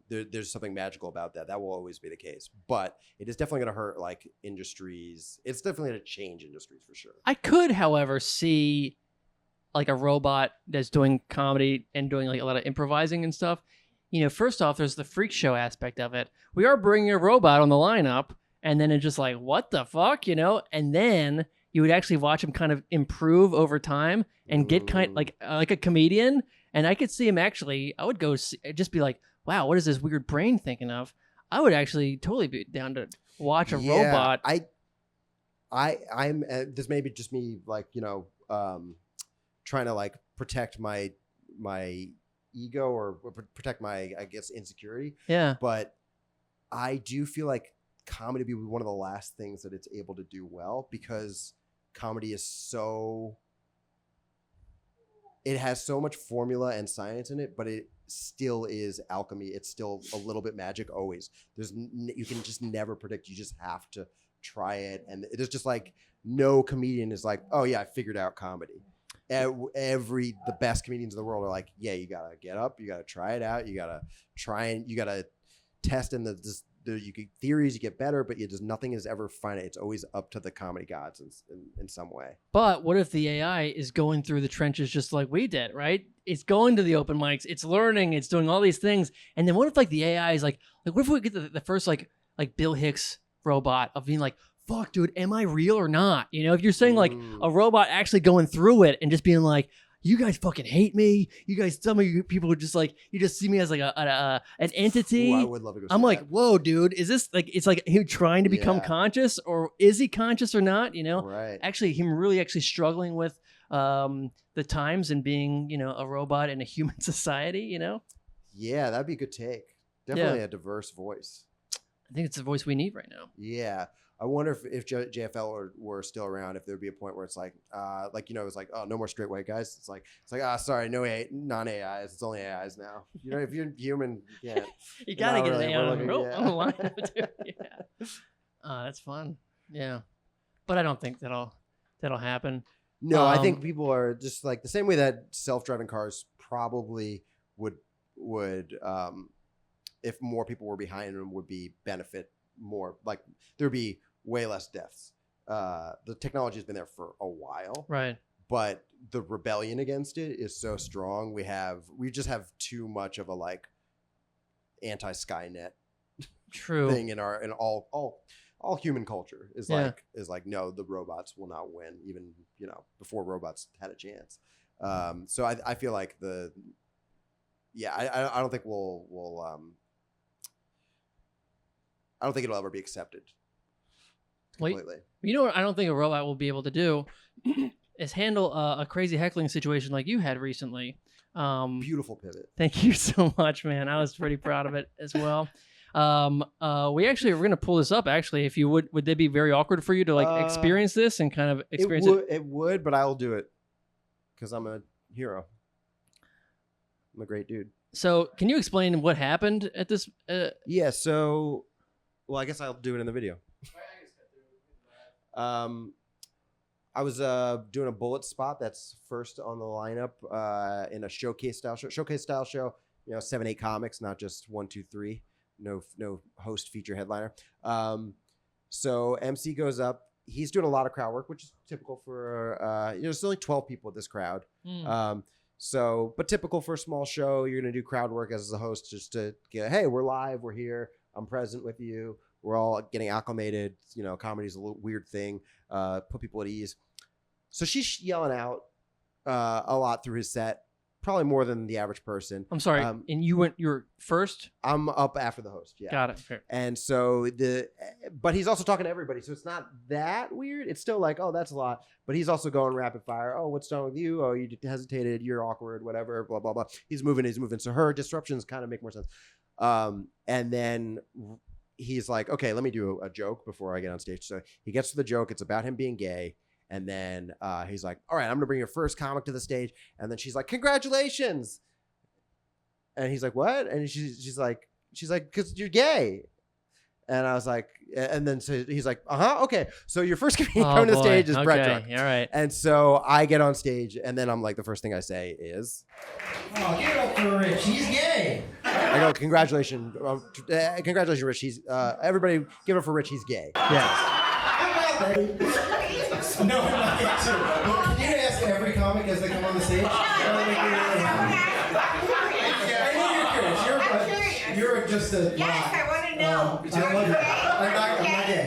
There's something magical about that. That will always be the case. But it is definitely going to hurt like industries. It's definitely going to change industries for sure. I could, however, see like a robot that's doing comedy and doing like a lot of improvising and stuff. You know, first off, there's the freak show aspect of it. We are bringing a robot on the lineup, and then it's just like, what the fuck, you know? And then you would actually watch him kind of improve over time and get kind like a comedian. And I could see him actually. I would go just be like, wow, what is this weird brain thinking of? I would actually totally be down to watch a robot. I'm this may be just me like, you know, trying to like protect my ego or protect my, I guess, insecurity. Yeah. But I do feel like comedy be one of the last things that it's able to do well, because comedy is it has so much formula and science in it, but it still is alchemy. It's still a little bit magic always. You can just never predict. You just have to try it. And there's just like no comedian is like, oh yeah, I figured out comedy. The best comedians in the world are like, yeah, you gotta get up, you gotta try it out, you gotta test in you get theories, you get better, but nothing is ever final. It's always up to the comedy gods in some way. But what if the AI is going through the trenches just like we did, right? It's going to the open mics, it's learning, it's doing all these things, and then what if like the AI is like what if we get the first like Bill Hicks robot of being like, fuck, dude, am I real or not? You know, if you're saying like a robot actually going through it and just being like, you guys fucking hate me. You guys, some of you people are just like, you just see me as like an entity. Ooh, I would love to go see I'm like, that. whoa, dude, is this like, it's like him trying to become conscious, or is he conscious or not? You know, right. Actually, him really actually struggling with the times and being, you know, a robot in a human society, you know? Yeah, that'd be a good take. Definitely a diverse voice. I think it's the voice we need right now. Yeah. I wonder if JFL were still around, if there'd be a point where it's like you know, it's like, oh, no more straight white guys. It's like, sorry, no non-AIs. It's only AIs now. You know, if you're human, you can't. You gotta get an AI on the lineup, dude. Yeah. That's fun. Yeah, but I don't think that'll happen. No, I think people are just like the same way that self-driving cars probably would if more people were behind them, would be benefit more. Like there'd be way less deaths. The technology has been there for a while, right? But the rebellion against it is so strong. We just have too much of a like anti-Skynet thing in all human culture is like no, the robots will not win, even, you know, before robots had a chance. So I feel like I don't think I don't think it'll ever be accepted completely. You know what I don't think a robot will be able to do is handle a crazy heckling situation like you had recently. Beautiful pivot. Thank you so much, man. I was pretty proud of it as well. We're going to pull this up, actually. If you would that be very awkward for you to like experience this and kind of experience it? It would, but I'll do it because I'm a hero. I'm a great dude. So can you explain what happened at this? Yeah, so... Well, I guess I'll do it in the video. I was doing a bullet spot that's first on the lineup in a showcase style show. You know, 7-8 comics, not just 1, 2, 3. no host feature headliner. So MC goes up. He's doing a lot of crowd work, which is typical for there's only 12 people at this crowd. But typical for a small show, you're gonna do crowd work as a host, just to get, hey, we're live, we're here, I'm present with you, we're all getting acclimated. Comedy's a little weird thing. Put people at ease. So she's yelling out a lot through his set, probably more than the average person. I'm sorry. And you're first? I'm up after the host. Yeah. Got it. Fair. And so but he's also talking to everybody. So it's not that weird. It's still like, oh, that's a lot. But he's also going rapid fire. Oh, what's wrong with you? Oh, you hesitated. You're awkward, whatever, blah, blah, blah. He's moving. So her disruptions kind of make more sense. And then he's like, okay, let me do a joke before I get on stage. So he gets to the joke. It's about him being gay. And then he's like, all right, I'm going to bring your first comic to the stage. And then she's like, congratulations. And he's like, what? And she's like, because you're gay. And I was like, and then so he's like, okay. So your first comedian coming to the stage is Brett Druck. All right. And so I get on stage, and then I'm like, the first thing I say is, oh, give it up for Rich. He's gay. I go, congratulations, Rich. He's everybody give it up for Rich. He's gay. Yeah. No, I'm not gay too. Can you ask every comic as they come on the stage? You're just a. Yes, I want to know. I'm not gay.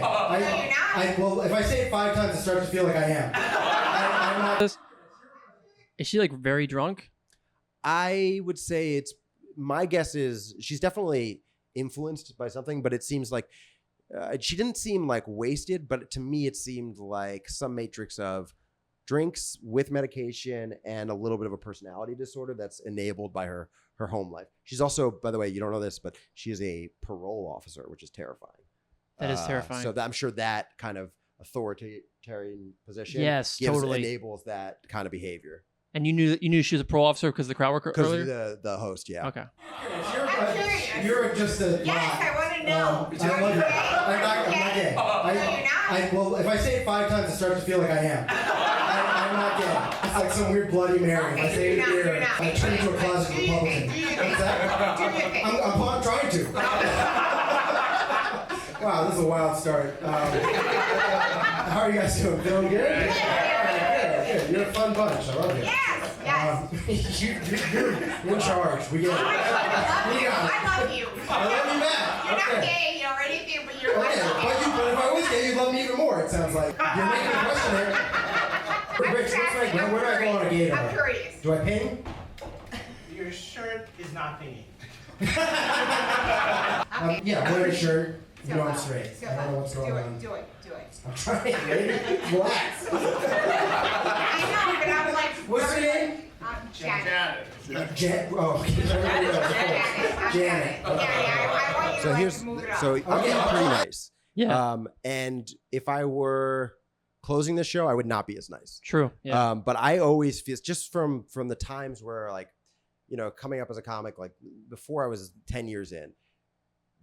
Well, if I say it 5 times, it starts to feel like I am. I'm not. Is she like very drunk? I would say my guess is she's definitely influenced by something, but it seems like she didn't seem like wasted, but to me it seemed like some matrix of drinks with medication and a little bit of a personality disorder that's enabled by her home life. She's also, by the way, you don't know this, but she is a parole officer, which is terrifying. That is terrifying. So I'm sure that kind of authoritarian position enables that kind of behavior. And you knew she was a parole officer because the crowd worker earlier? Because the host, yeah. Okay. You're just a. Yes, I want to know. I'm not gay. Well, if I say it 5 times, it starts to feel like I am. I'm not gay. It's like some weird Bloody Mary. If I say it here, I turn into a closet Republican. What's that? I'm trying to. Wow, this is a wild start. How are you guys doing? Feeling good? Yeah. You're a fun bunch. I love you. Yes. You're in charge. We get it. I love you. I love you back. You're not gay or anything, but you're Okay, but if I was gay, you'd love me even more, it sounds like. You're making a question there. Rich, where do I go on a gay I'm curious. Do I ping? Your shirt is not pinging. Wear a shirt. You know I'm So, straight. I don't know what's going on. Do it. I'm trying, baby. Relax. I know, but I'm like. What's your name? Janet. Janet. I want you to move it up. So I'm getting pretty nice. Yeah. And if I were closing the show, I would not be as nice. True. Yeah. But I always feel, just from the times where, like, coming up as a comic, like before I was 10 years in,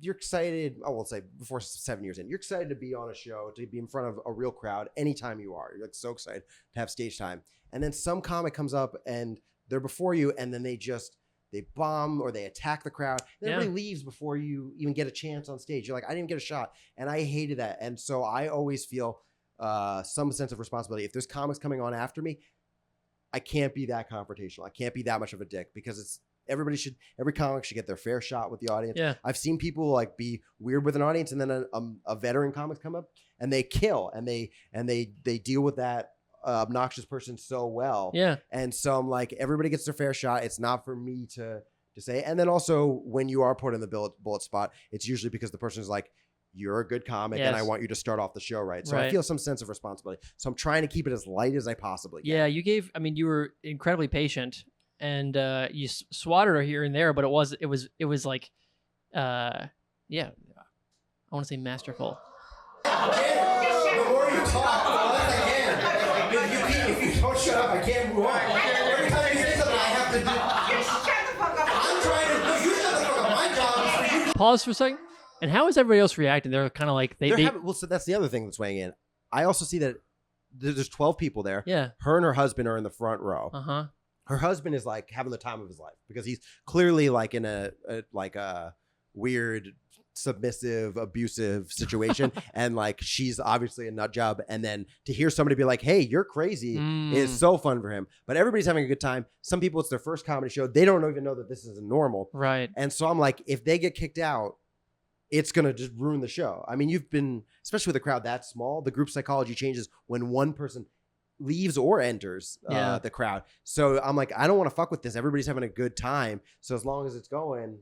you're excited. I will say before 7 years in, you're excited to be on a show, to be in front of a real crowd anytime you are. You're like so excited to have stage time. And then some comic comes up and they're before you, and then they bomb or they attack the crowd. Everybody leaves before you even get a chance on stage. You're like, I didn't even get a shot. And I hated that. And so I always feel some sense of responsibility. If there's comics coming on after me, I can't be that confrontational. I can't be that much of a dick, because every comic should get their fair shot with the audience. Yeah. I've seen people like be weird with an audience, and then a veteran comic come up and they kill, and they deal with that obnoxious person so well. Yeah. And so I'm like, everybody gets their fair shot. It's not for me to say. And then also, when you are put in the bullet spot, it's usually because the person is like, you're a good comic, and I want you to start off the show right. So I feel some sense of responsibility. So I'm trying to keep it as light as I possibly can. Yeah, you were incredibly patient, and you swatted her here and there, but it was like, I want to say masterful. The more you talk, the less I can. If you don't shut up, I can't move on. Every time you say something, I have to do. Shut the fuck up. I'm trying to. No, you shut the fuck up. My job is for you to. Pause for a second. And how is everybody else reacting? They're kind of like So that's the other thing that's weighing in. I also see that there's 12 people there. Yeah. Her and her husband are in the front row. Uh-huh. Her husband is like having the time of his life, because he's clearly like in a weird submissive abusive situation and like she's obviously a nut job, and then to hear somebody be like, hey, you're crazy is so fun for him. But everybody's having a good time. Some people, it's their first comedy show, they don't even know that this is normal, right? And so I'm like, if they get kicked out, it's gonna just ruin the show. I mean, you've been, especially with a crowd that small, the group psychology changes when one person leaves or enters the crowd. So I'm like, I don't want to fuck with this. Everybody's having a good time, so as long as it's going,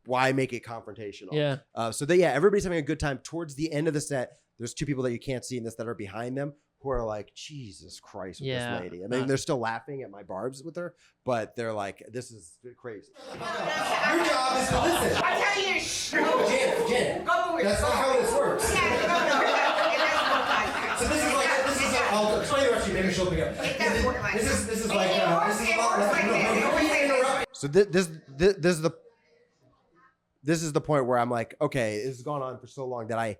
why make it confrontational? Yeah. Everybody's having a good time. Towards the end of the set, there's two people that you can't see in this that are behind them who are like, Jesus Christ with this lady. I mean, they're still laughing at my barbs with her, but they're like, this is crazy. Your job is to listen. I tell you, shh. Janet, Go over it. that's not how this works. Yeah, no. It doesn't work like that. So this is like, I'll explain the rest to you, maybe she'll pick up. It doesn't work like that. This is like, It works like this. So this is the point where I'm like, okay, this has gone on for so long that I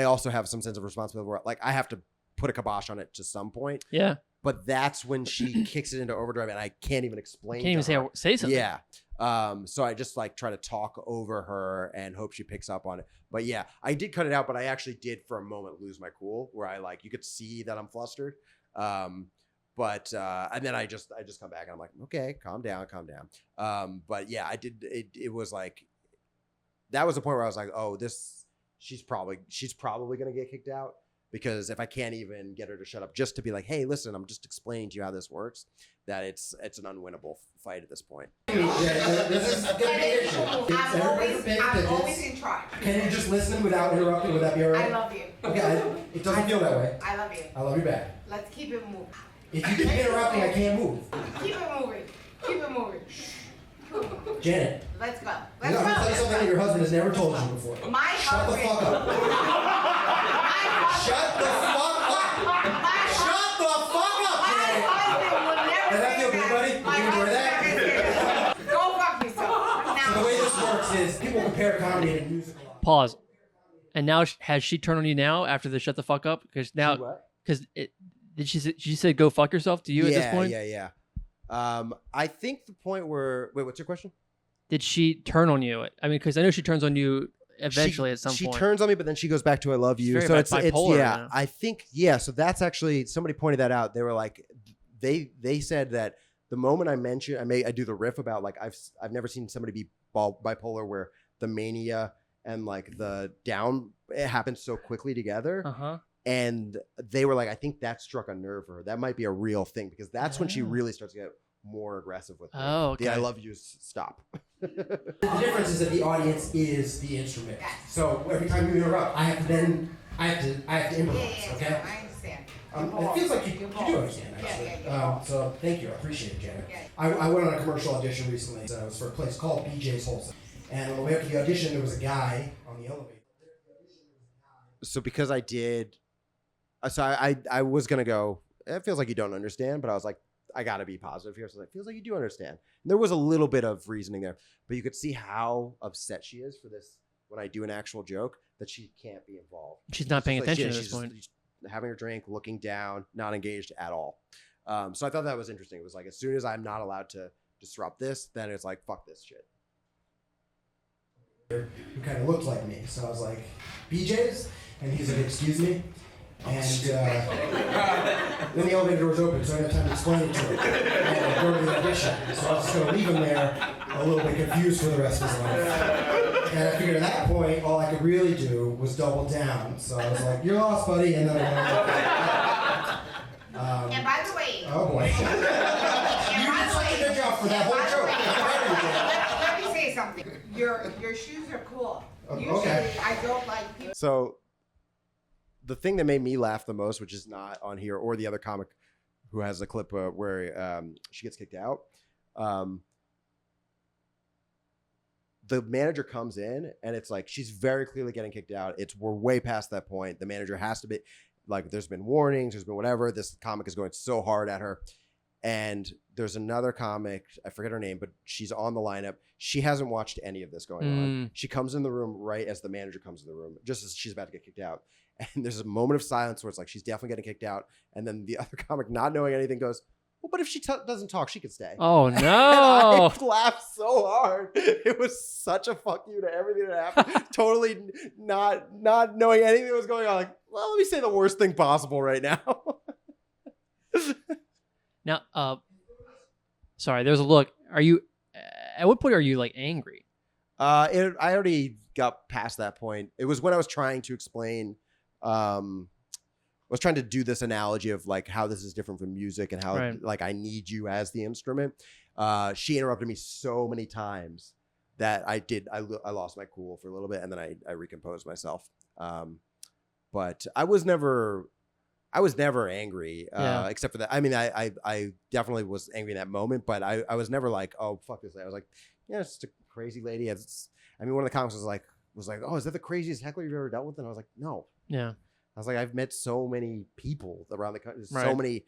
also have some sense of responsibility where like I have to put a kibosh on it to some point. Yeah. But that's when she kicks it into overdrive and I can't even explain. Can't even say something. Yeah. So I just like try to talk over her and hope she picks up on it. But yeah, I did cut it out, but I actually did for a moment lose my cool where I like, you could see that I'm flustered. And then I just come back and I'm like, okay, calm down. But yeah, I did. It was like, that was the point where I was like, oh, she's probably going to get kicked out, because if I can't even get her to shut up just to be like, hey, listen, I'm just explaining to you how this works, that it's an unwinnable fight at this point. This is going to be an issue. I'm always in charge. Can you just listen without interrupting? Would that be all right? I love you. Okay, it doesn't feel that way. I love you. I love you back. Let's keep it moving. If you keep interrupting, I can't move. Keep it moving. Janet. Let's go. I'm going to tell you something that your husband has never told you before. My Shut the fuck up. Shut the fuck up. Shut the fuck up, Janet. Does that feel good, buddy? You enjoy that? Go fuck yourself. So the way this works is people compare comedy and musical. Pause. And now has she turned on you now after the shut the fuck up? Because now, did she say go fuck yourself to you at this point? Yeah. I think the point where, wait, what's your question? Did she turn on you? I mean, because I know she turns on you eventually at some point. She turns on me, but then she goes back to I love you. She's So very it's bipolar, yeah. you know? I think so that's actually, somebody pointed that out. They were like, they said that the moment I mention, I do the riff about like I've never seen somebody be bipolar where the mania and like the down, it happens so quickly together. And they were like, I think that struck a nerve for her. That might be a real thing, because that's when she really starts to get more aggressive with me. Oh, okay. The I love you stop. The difference is that the audience is the instrument. So every time you interrupt, I have to improvise. Okay. I understand. It feels like you do understand, actually. So thank you. I appreciate it, Janet. I went on a commercial audition recently. So it was for a place called BJ's Wholesale. And on the way up to the audition, there was a guy on the elevator. So because I did, so I was going to go, it feels like you don't understand, but I was like, I got to be positive here. So it feels like you do understand. And there was a little bit of reasoning there, but you could see how upset she is for this when I do an actual joke, that she can't be involved. She's not paying attention at this she's point. Just having her drink, looking down, not engaged at all. So I thought that was interesting. It was like, as soon as I'm not allowed to disrupt this, then it's like, fuck this shit. Who kind of looked like me. So I was like, BJ's? And he's like, excuse me? And then the elevator doors open, so I didn't have time to explain it to him. And I go to the audition. So I was just going to leave him there a little bit confused for the rest of his life. And I figured at that point, all I could really do was double down. So I was like, you're lost, buddy. And then I went, And by the way, oh boy. You did such a good job for that whole joke. let me say something. Your shoes are cool. Okay. Usually, I don't like people. So the thing that made me laugh the most, which is not on here, or the other comic who has a clip where she gets kicked out, the manager comes in and it's like she's very clearly getting kicked out. We're way past that point. The manager has to be like, there's been warnings, there's been whatever. This comic is going so hard at her. And there's another comic, I forget her name, but she's on the lineup. She hasn't watched any of this going on. She comes in the room right as the manager comes in the room, just as she's about to get kicked out. And there's a moment of silence where it's like, she's definitely getting kicked out. And then the other comic, not knowing anything, goes, well, but if she doesn't talk, she could stay. Oh And no! I laughed so hard. It was such a fuck you to everything that happened. Totally not knowing anything that was going on. Like, well, let me say the worst thing possible right now. Now, sorry, there's a look. Are you? At what point are you like angry? I already got past that point. It was when I was trying to explain. I was trying to do this analogy of like how this is different from music and how like I need you as the instrument. She interrupted me so many times that I lost my cool for a little bit, and then I recomposed myself. But I was never angry, except for that. I mean, I definitely was angry in that moment, but I was never like, oh, fuck this. I was like, yeah, it's just a crazy lady. I mean, one of the comics was like, oh, is that the craziest heckler you've ever dealt with? And I was like, no. Yeah. I was like, I've met so many people around the country. So many.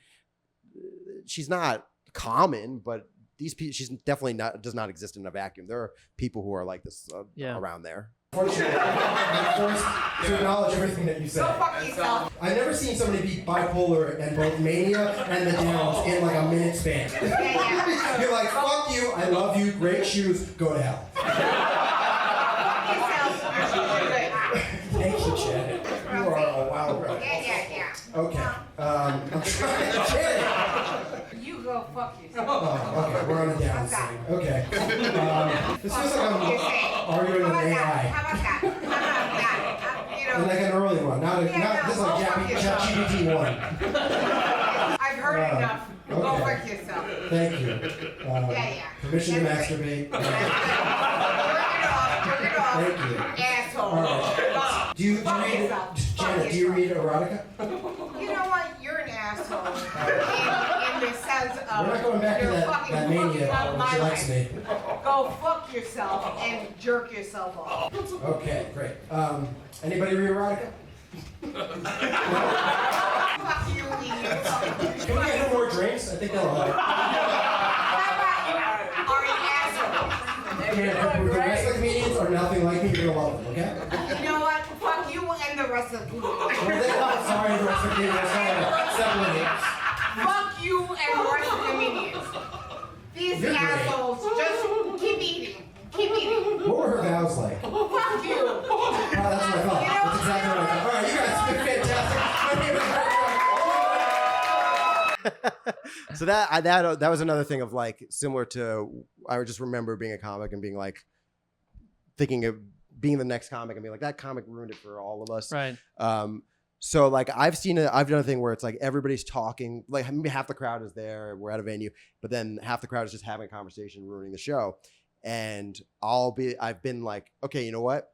She's not common, but these people, she's definitely does not exist in a vacuum. There are people who are like this around there. Fortunately, I'm forced to acknowledge everything that you said. Go fuck yourself. I've never seen somebody be bipolar and both mania and the downs in like a minute span. You're like, fuck you, I love you, great shoes, go to hell. Fuck yourself. Your shoes are good. Thank you, Janet. You are a wild ride. Yeah. Okay. I'm trying to Janet. You go fuck yourself. Oh, okay, we're on the down scene. Okay. This feels like I'm arguing with AI. How about that? And like an early one, not this is like ChatGPT 1. I've heard enough. Go fuck yourself. Thank you. Permission to masturbate. Turn it off. Thank you. Asshole. All right. Do you read, Janet, do you read erotica? You know what? You're an asshole. In the sense of We're not going back to you're that fucking mania fucking up when my she likes life. me. Go fuck yourself and jerk yourself off. Okay, great. Anybody read erotica? Fuck you, idiot. Can we get no more drinks? I think that'll help. Are an asshole. The rest of the comedians are nothing like me. You're gonna love them, okay? You know what? Fuck you and the rest of the people. Well, sorry, the rest of the comedians. Separate. Fuck you and the rest of the comedians. These You're great. assholes just keep eating. Keep eating. What were her vows like? Fuck you. Oh, that's what I thought. That's exactly what I thought. All right, you guys have been fantastic. My name is Brett Druck. So that was another thing of like similar to I just remember being a comic and being like thinking of being the next comic and being like that comic ruined it for all of us. Right. So like I've done a thing where it's like everybody's talking, like maybe half the crowd is there, we're at a venue, but then half the crowd is just having a conversation, ruining the show. And I've been like, okay, you know what?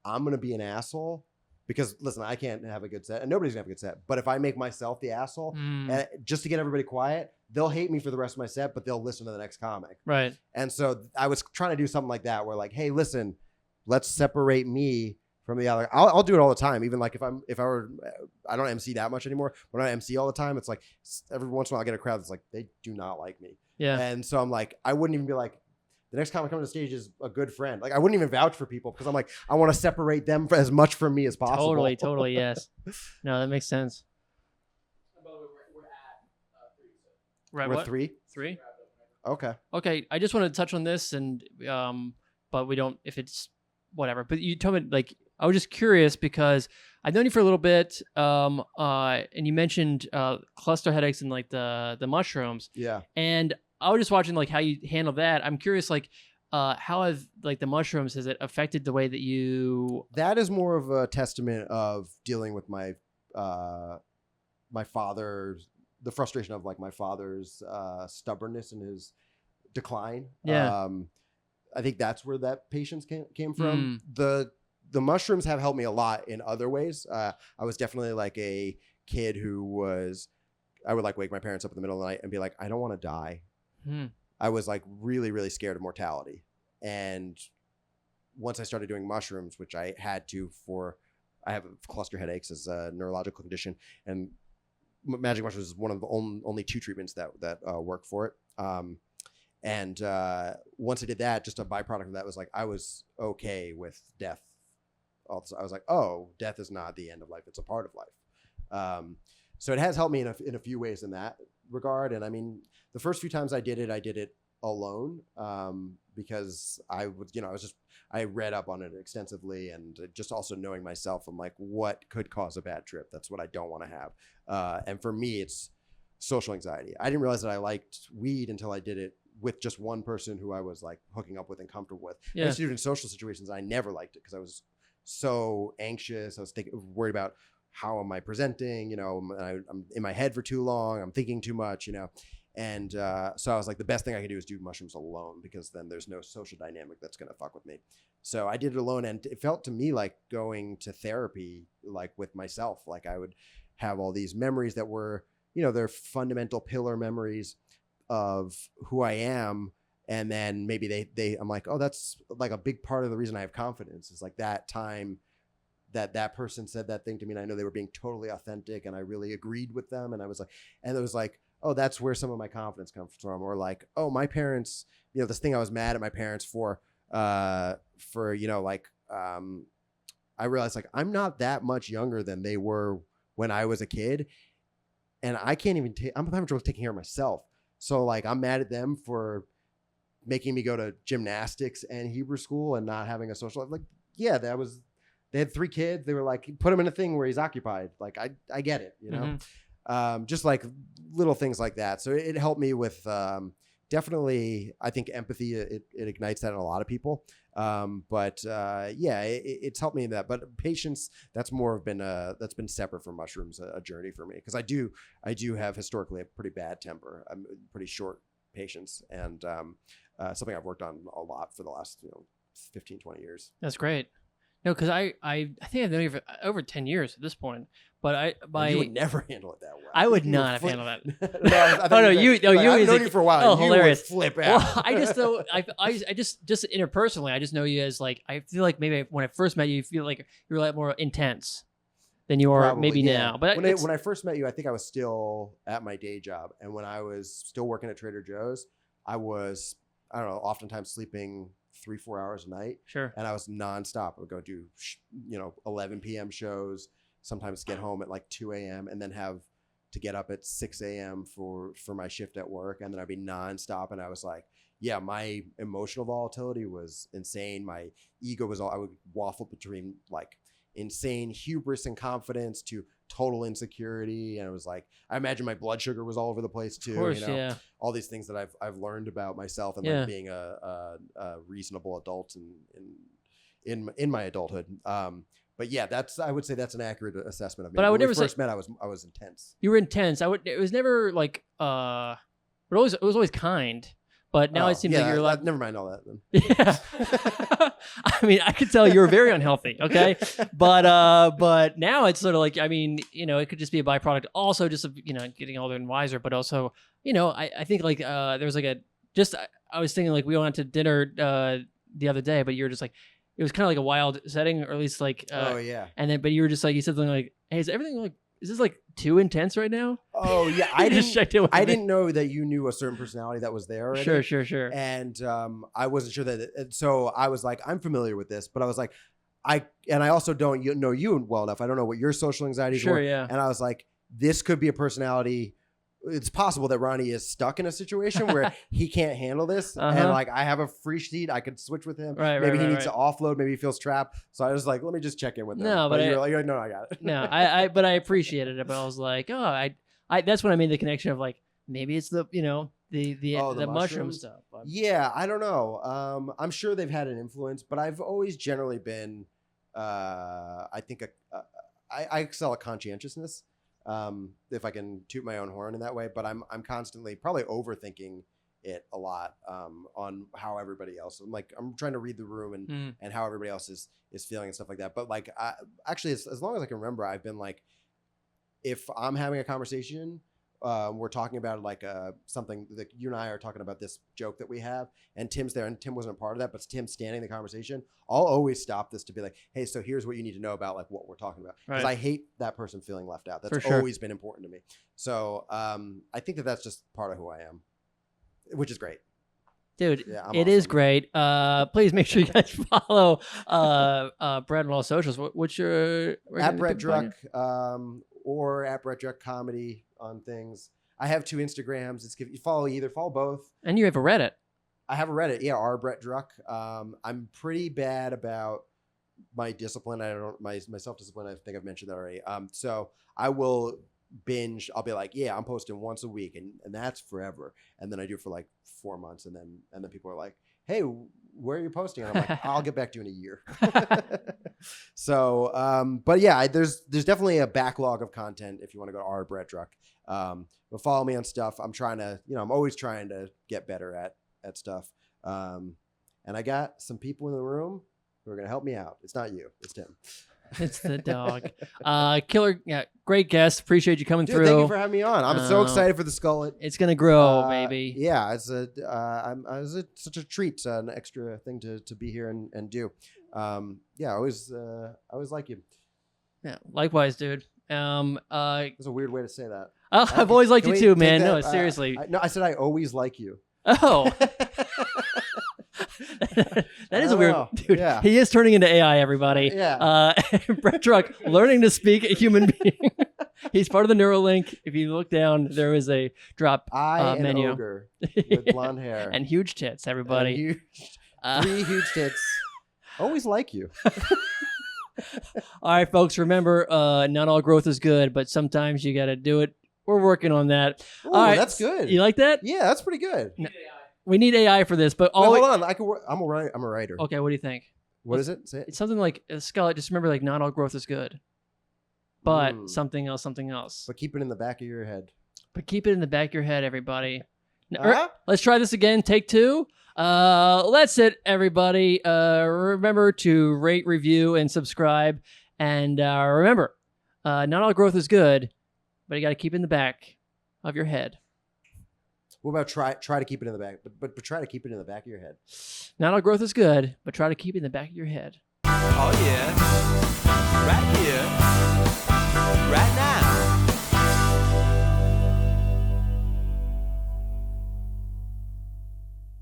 I'm gonna be an asshole because listen, I can't have a good set and nobody's gonna have a good set. But if I make myself the asshole, and just to get everybody quiet, they'll hate me for the rest of my set, but they'll listen to the next comic. Right. And so I was trying to do something like that where like, hey, listen, let's separate me from the other. I'll do it all the time. Even like I don't MC that much anymore. When I MC all the time, it's like every once in a while I get a crowd that's like, they do not like me. Yeah. And so I'm like, I wouldn't even be like, the next comic coming to the stage is a good friend. Like I wouldn't even vouch for people because I'm like, I want to separate them as much from me as possible. Totally, yes. No, that makes sense. Right. We're What? 3? 3? Okay. Okay. I just want to touch on this and but we don't if it's whatever. But you told me like I was just curious because I've known you for a little bit, and you mentioned cluster headaches and like the mushrooms. Yeah. And I was just watching like how you handle that. I'm curious, like, how have like the mushrooms has it affected the way that you? That is more of a testament of dealing with my my father's the frustration of like my father's stubbornness and his decline. Yeah. I think that's where that patience came from. The mushrooms have helped me a lot in other ways. I was definitely like a kid who I would like wake my parents up in the middle of the night and be like, I don't want to die. I was like really, really scared of mortality. And once I started doing mushrooms, which I had to I have cluster headaches as a neurological condition, and magic mushrooms is one of the only 2 treatments that work for it. And once I did that, just a byproduct of that was like, I was okay with death. Also, I was like, oh, death is not the end of life. It's a part of life. So it has helped me in a few ways in that regard. And I mean, the first few times I did it alone, because I was, I read up on it extensively, and just also knowing myself, I'm like, what could cause a bad trip? That's what I don't want to have. And for me, it's social anxiety. I didn't realize that I liked weed until I did it with just one person who I was like hooking up with and comfortable with. I used to do it in social situations. I never liked it because I was so anxious. I was worried about how am I presenting, I'm in my head for too long. I'm thinking too much, And so I was like, the best thing I can do is do mushrooms alone, because then there's no social dynamic that's going to fuck with me. So I did it alone, and it felt to me like going to therapy, like with myself. Like I would have all these memories that were, they're fundamental pillar memories of who I am. And then maybe I'm like, oh, that's like a big part of the reason I have confidence is like that time that person said that thing to me, and I know they were being totally authentic, and I really agreed with them. And it was like, oh, that's where some of my confidence comes from. Or like, oh, my parents, this thing I was mad at my parents for, I realized like I'm not that much younger than they were when I was a kid, and I can't even I'm having trouble taking care of myself. So like I'm mad at them for making me go to gymnastics and Hebrew school and not having a social life. Like, yeah, they had 3 kids. They were like, put him in a thing where he's occupied. Like, I get it, Mm-hmm. Just like little things like that. So it helped me with, definitely, I think empathy, it ignites that in a lot of people. It's helped me in that, but patience, that's been separate from mushrooms, a journey for me. Cause I do have historically a pretty bad temper. I'm pretty short patience, and, something I've worked on a lot for the last, 15, 20 years. That's great. No, because I think I've known you for over 10 years at this point. But you would never handle it that well. I would not have handled that. I've known you for a while. Oh, and you hilarious! Would flip out. Well, I just know I just interpersonally, I just know you as like, I feel like maybe when I first met you, you feel like you're a lot more intense than you are maybe now. But when I first met you, I think I was still at my day job, and when I was still working at Trader Joe's, I was, I don't know, oftentimes sleeping 3-4 hours a night. Sure. And I was nonstop. I would go do, 11 p.m. shows, sometimes get home at like 2 a.m. and then have to get up at 6 a.m. for my shift at work. And then I'd be nonstop. And I was like, yeah, my emotional volatility was insane. My ego was I would waffle between like insane hubris and confidence to total insecurity. And it was like, I imagine my blood sugar was all over the place too. Of course, yeah. All these things that I've learned about myself and like being a reasonable adult in my adulthood. But yeah, I would say that's an accurate assessment of me. But I would never say first met, I was intense. You were intense. It was never like, it was always kind. But now it seems like you're like, never mind all that then. Yeah. I mean, I could tell you were very unhealthy. Okay. But now it's sort of like, I mean, it could just be a byproduct also just of, getting older and wiser, but also, I think like, there was like I was thinking like we went to dinner, the other day, but you were just like, it was kind of like a wild setting, or at least like, oh yeah. And then, but you were just like, you said something like, hey, is everything like, is this like too intense right now? Oh yeah, I didn't know that you knew a certain personality that was there already. Sure. And I wasn't sure that. So I was like, I'm familiar with this, but I was like, I also don't know you well enough. I don't know what your social anxieties were. Yeah. And I was like, this could be a personality. It's possible that Ronnie is stuck in a situation where he can't handle this. And like, I have a free sheet. I could switch with him. Maybe he needs to offload. Maybe he feels trapped. So I was like, let me just check in with him. No, but you're like, no, I got it. No, but I appreciated it. But I was like, oh, I that's when I made the connection of like, maybe it's the, the mushroom stuff. But. Yeah, I don't know. I'm sure they've had an influence, but I've always generally been, I think I excel at conscientiousness. If I can toot my own horn in that way, but I'm constantly probably overthinking it a lot, on how everybody else, I'm trying to read the room and how everybody else is feeling and stuff like that. But like, actually, as long as I can remember, I've been like, if I'm having a conversation, we're talking about like something that you and I are talking about, this joke that we have, and Tim's there, and Tim wasn't a part of that, but Tim's standing in the conversation. I'll always stop this to be like, hey, so here's what you need to know about like what we're talking about, because I hate that person feeling left out. That's always been important to me. So I think that's just part of who I am, which is great. Dude, it is great. Please make sure you guys follow Brett on all socials. What's your at Brett Druck, or at Brett Druck Comedy on things. I have 2 Instagrams. It's you follow both. And you have a Reddit. I have a Reddit. Yeah, Brett Druck. I'm pretty bad about my discipline. My self-discipline. I think I've mentioned that already. So I will binge. I'll be like, yeah, I'm posting once a week, and that's forever. And then I do it for like 4 months, and then people are like, hey, where are you posting? And I'm like, I'll get back to you in a year. So, but yeah, there's definitely a backlog of content if you want to go to Brett Druck. But follow me on stuff. I'm trying to, I'm always trying to get better at stuff. And I got some people in the room who are going to help me out. It's not you, it's Tim. It's the dog. Killer, yeah, great guest. Appreciate you coming through. Thank you for having me on. I'm so excited for the Skullet. It's gonna grow, baby. Yeah, it's such a treat, an extra thing to be here and do. Yeah, I always like you. Yeah, likewise, dude. It's a weird way to say that. I've always liked you too, man. No, seriously. No, I said I always like you. Oh. That is a weird dude. Yeah. He is turning into AI, everybody. Yeah. Brett Druck learning to speak a human being. He's part of the Neuralink. If you look down, there is a drop menu. An ogre with blonde hair and huge tits, everybody. 3 huge tits. Always like you. All right, folks. Remember, not all growth is good, but sometimes you got to do it. We're working on that. Ooh, all right, that's good. You like that? Yeah, that's pretty good. We need AI for this, but hold on. I'm a writer. Okay, what do you think? What is it? Say it. It's something like Skullet. Just remember, like, not all growth is good, but something else. But keep it in the back of your head. But keep it in the back of your head, everybody. Let's try this again. Take 2. That's it, everybody. Remember to rate, review, and subscribe. And remember, not all growth is good, but you got to keep it in the back of your head. What about try to keep it in the back, but try to keep it in the back of your head. Not all growth is good, but try to keep it in the back of your head. Oh yeah.